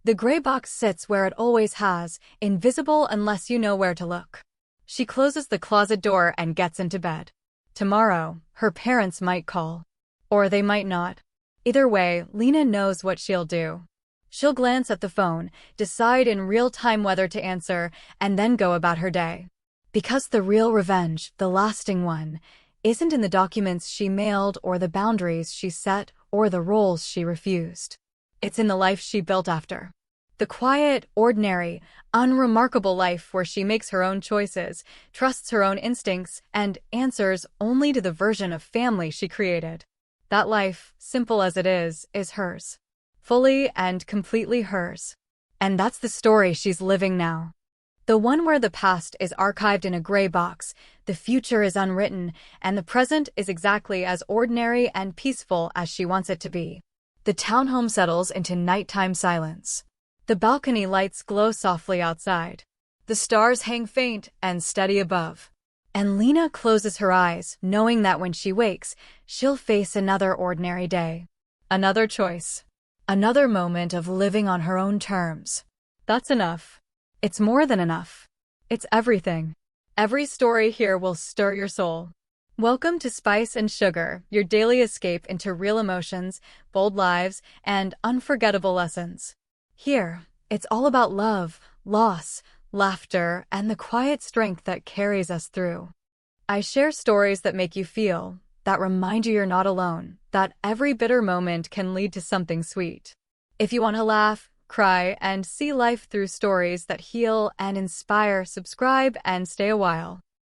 The gray box sits where it always has, invisible unless you know where to look. She closes the closet door and gets into bed. Tomorrow, her parents might call. Or they might not. Either way, Lena knows what she'll do. She'll glance at the phone, decide in real time whether to answer, and then go about her day. Because the real revenge, the lasting one, isn't in the documents she mailed or the boundaries she set or the roles she refused. It's in the life she built after. The quiet, ordinary, unremarkable life where she makes her own choices, trusts her own instincts, and answers only to the version of family she created. That life, simple as it is hers. Fully and completely hers. And that's the story she's living now. The one where the past is archived in a gray box, the future is unwritten, and the present is exactly as ordinary and peaceful as she wants it to be. The townhome settles into nighttime silence. The balcony lights glow softly outside. The stars hang faint and steady above. And Lena closes her eyes, knowing that when she wakes, she'll face another ordinary day. Another choice. Another moment of living on her own terms. That's enough. It's more than enough. It's everything. Every story here will stir your soul. Welcome to Spice and Sugar, your daily escape into real emotions, bold lives, and unforgettable lessons. Here, it's all about love, loss, laughter, and the quiet strength that carries us through. I share stories that make you feel, that remind you you're not alone, that every bitter moment can lead to something sweet. If you want to laugh, cry, and see life through stories that heal and inspire, subscribe and stay a while.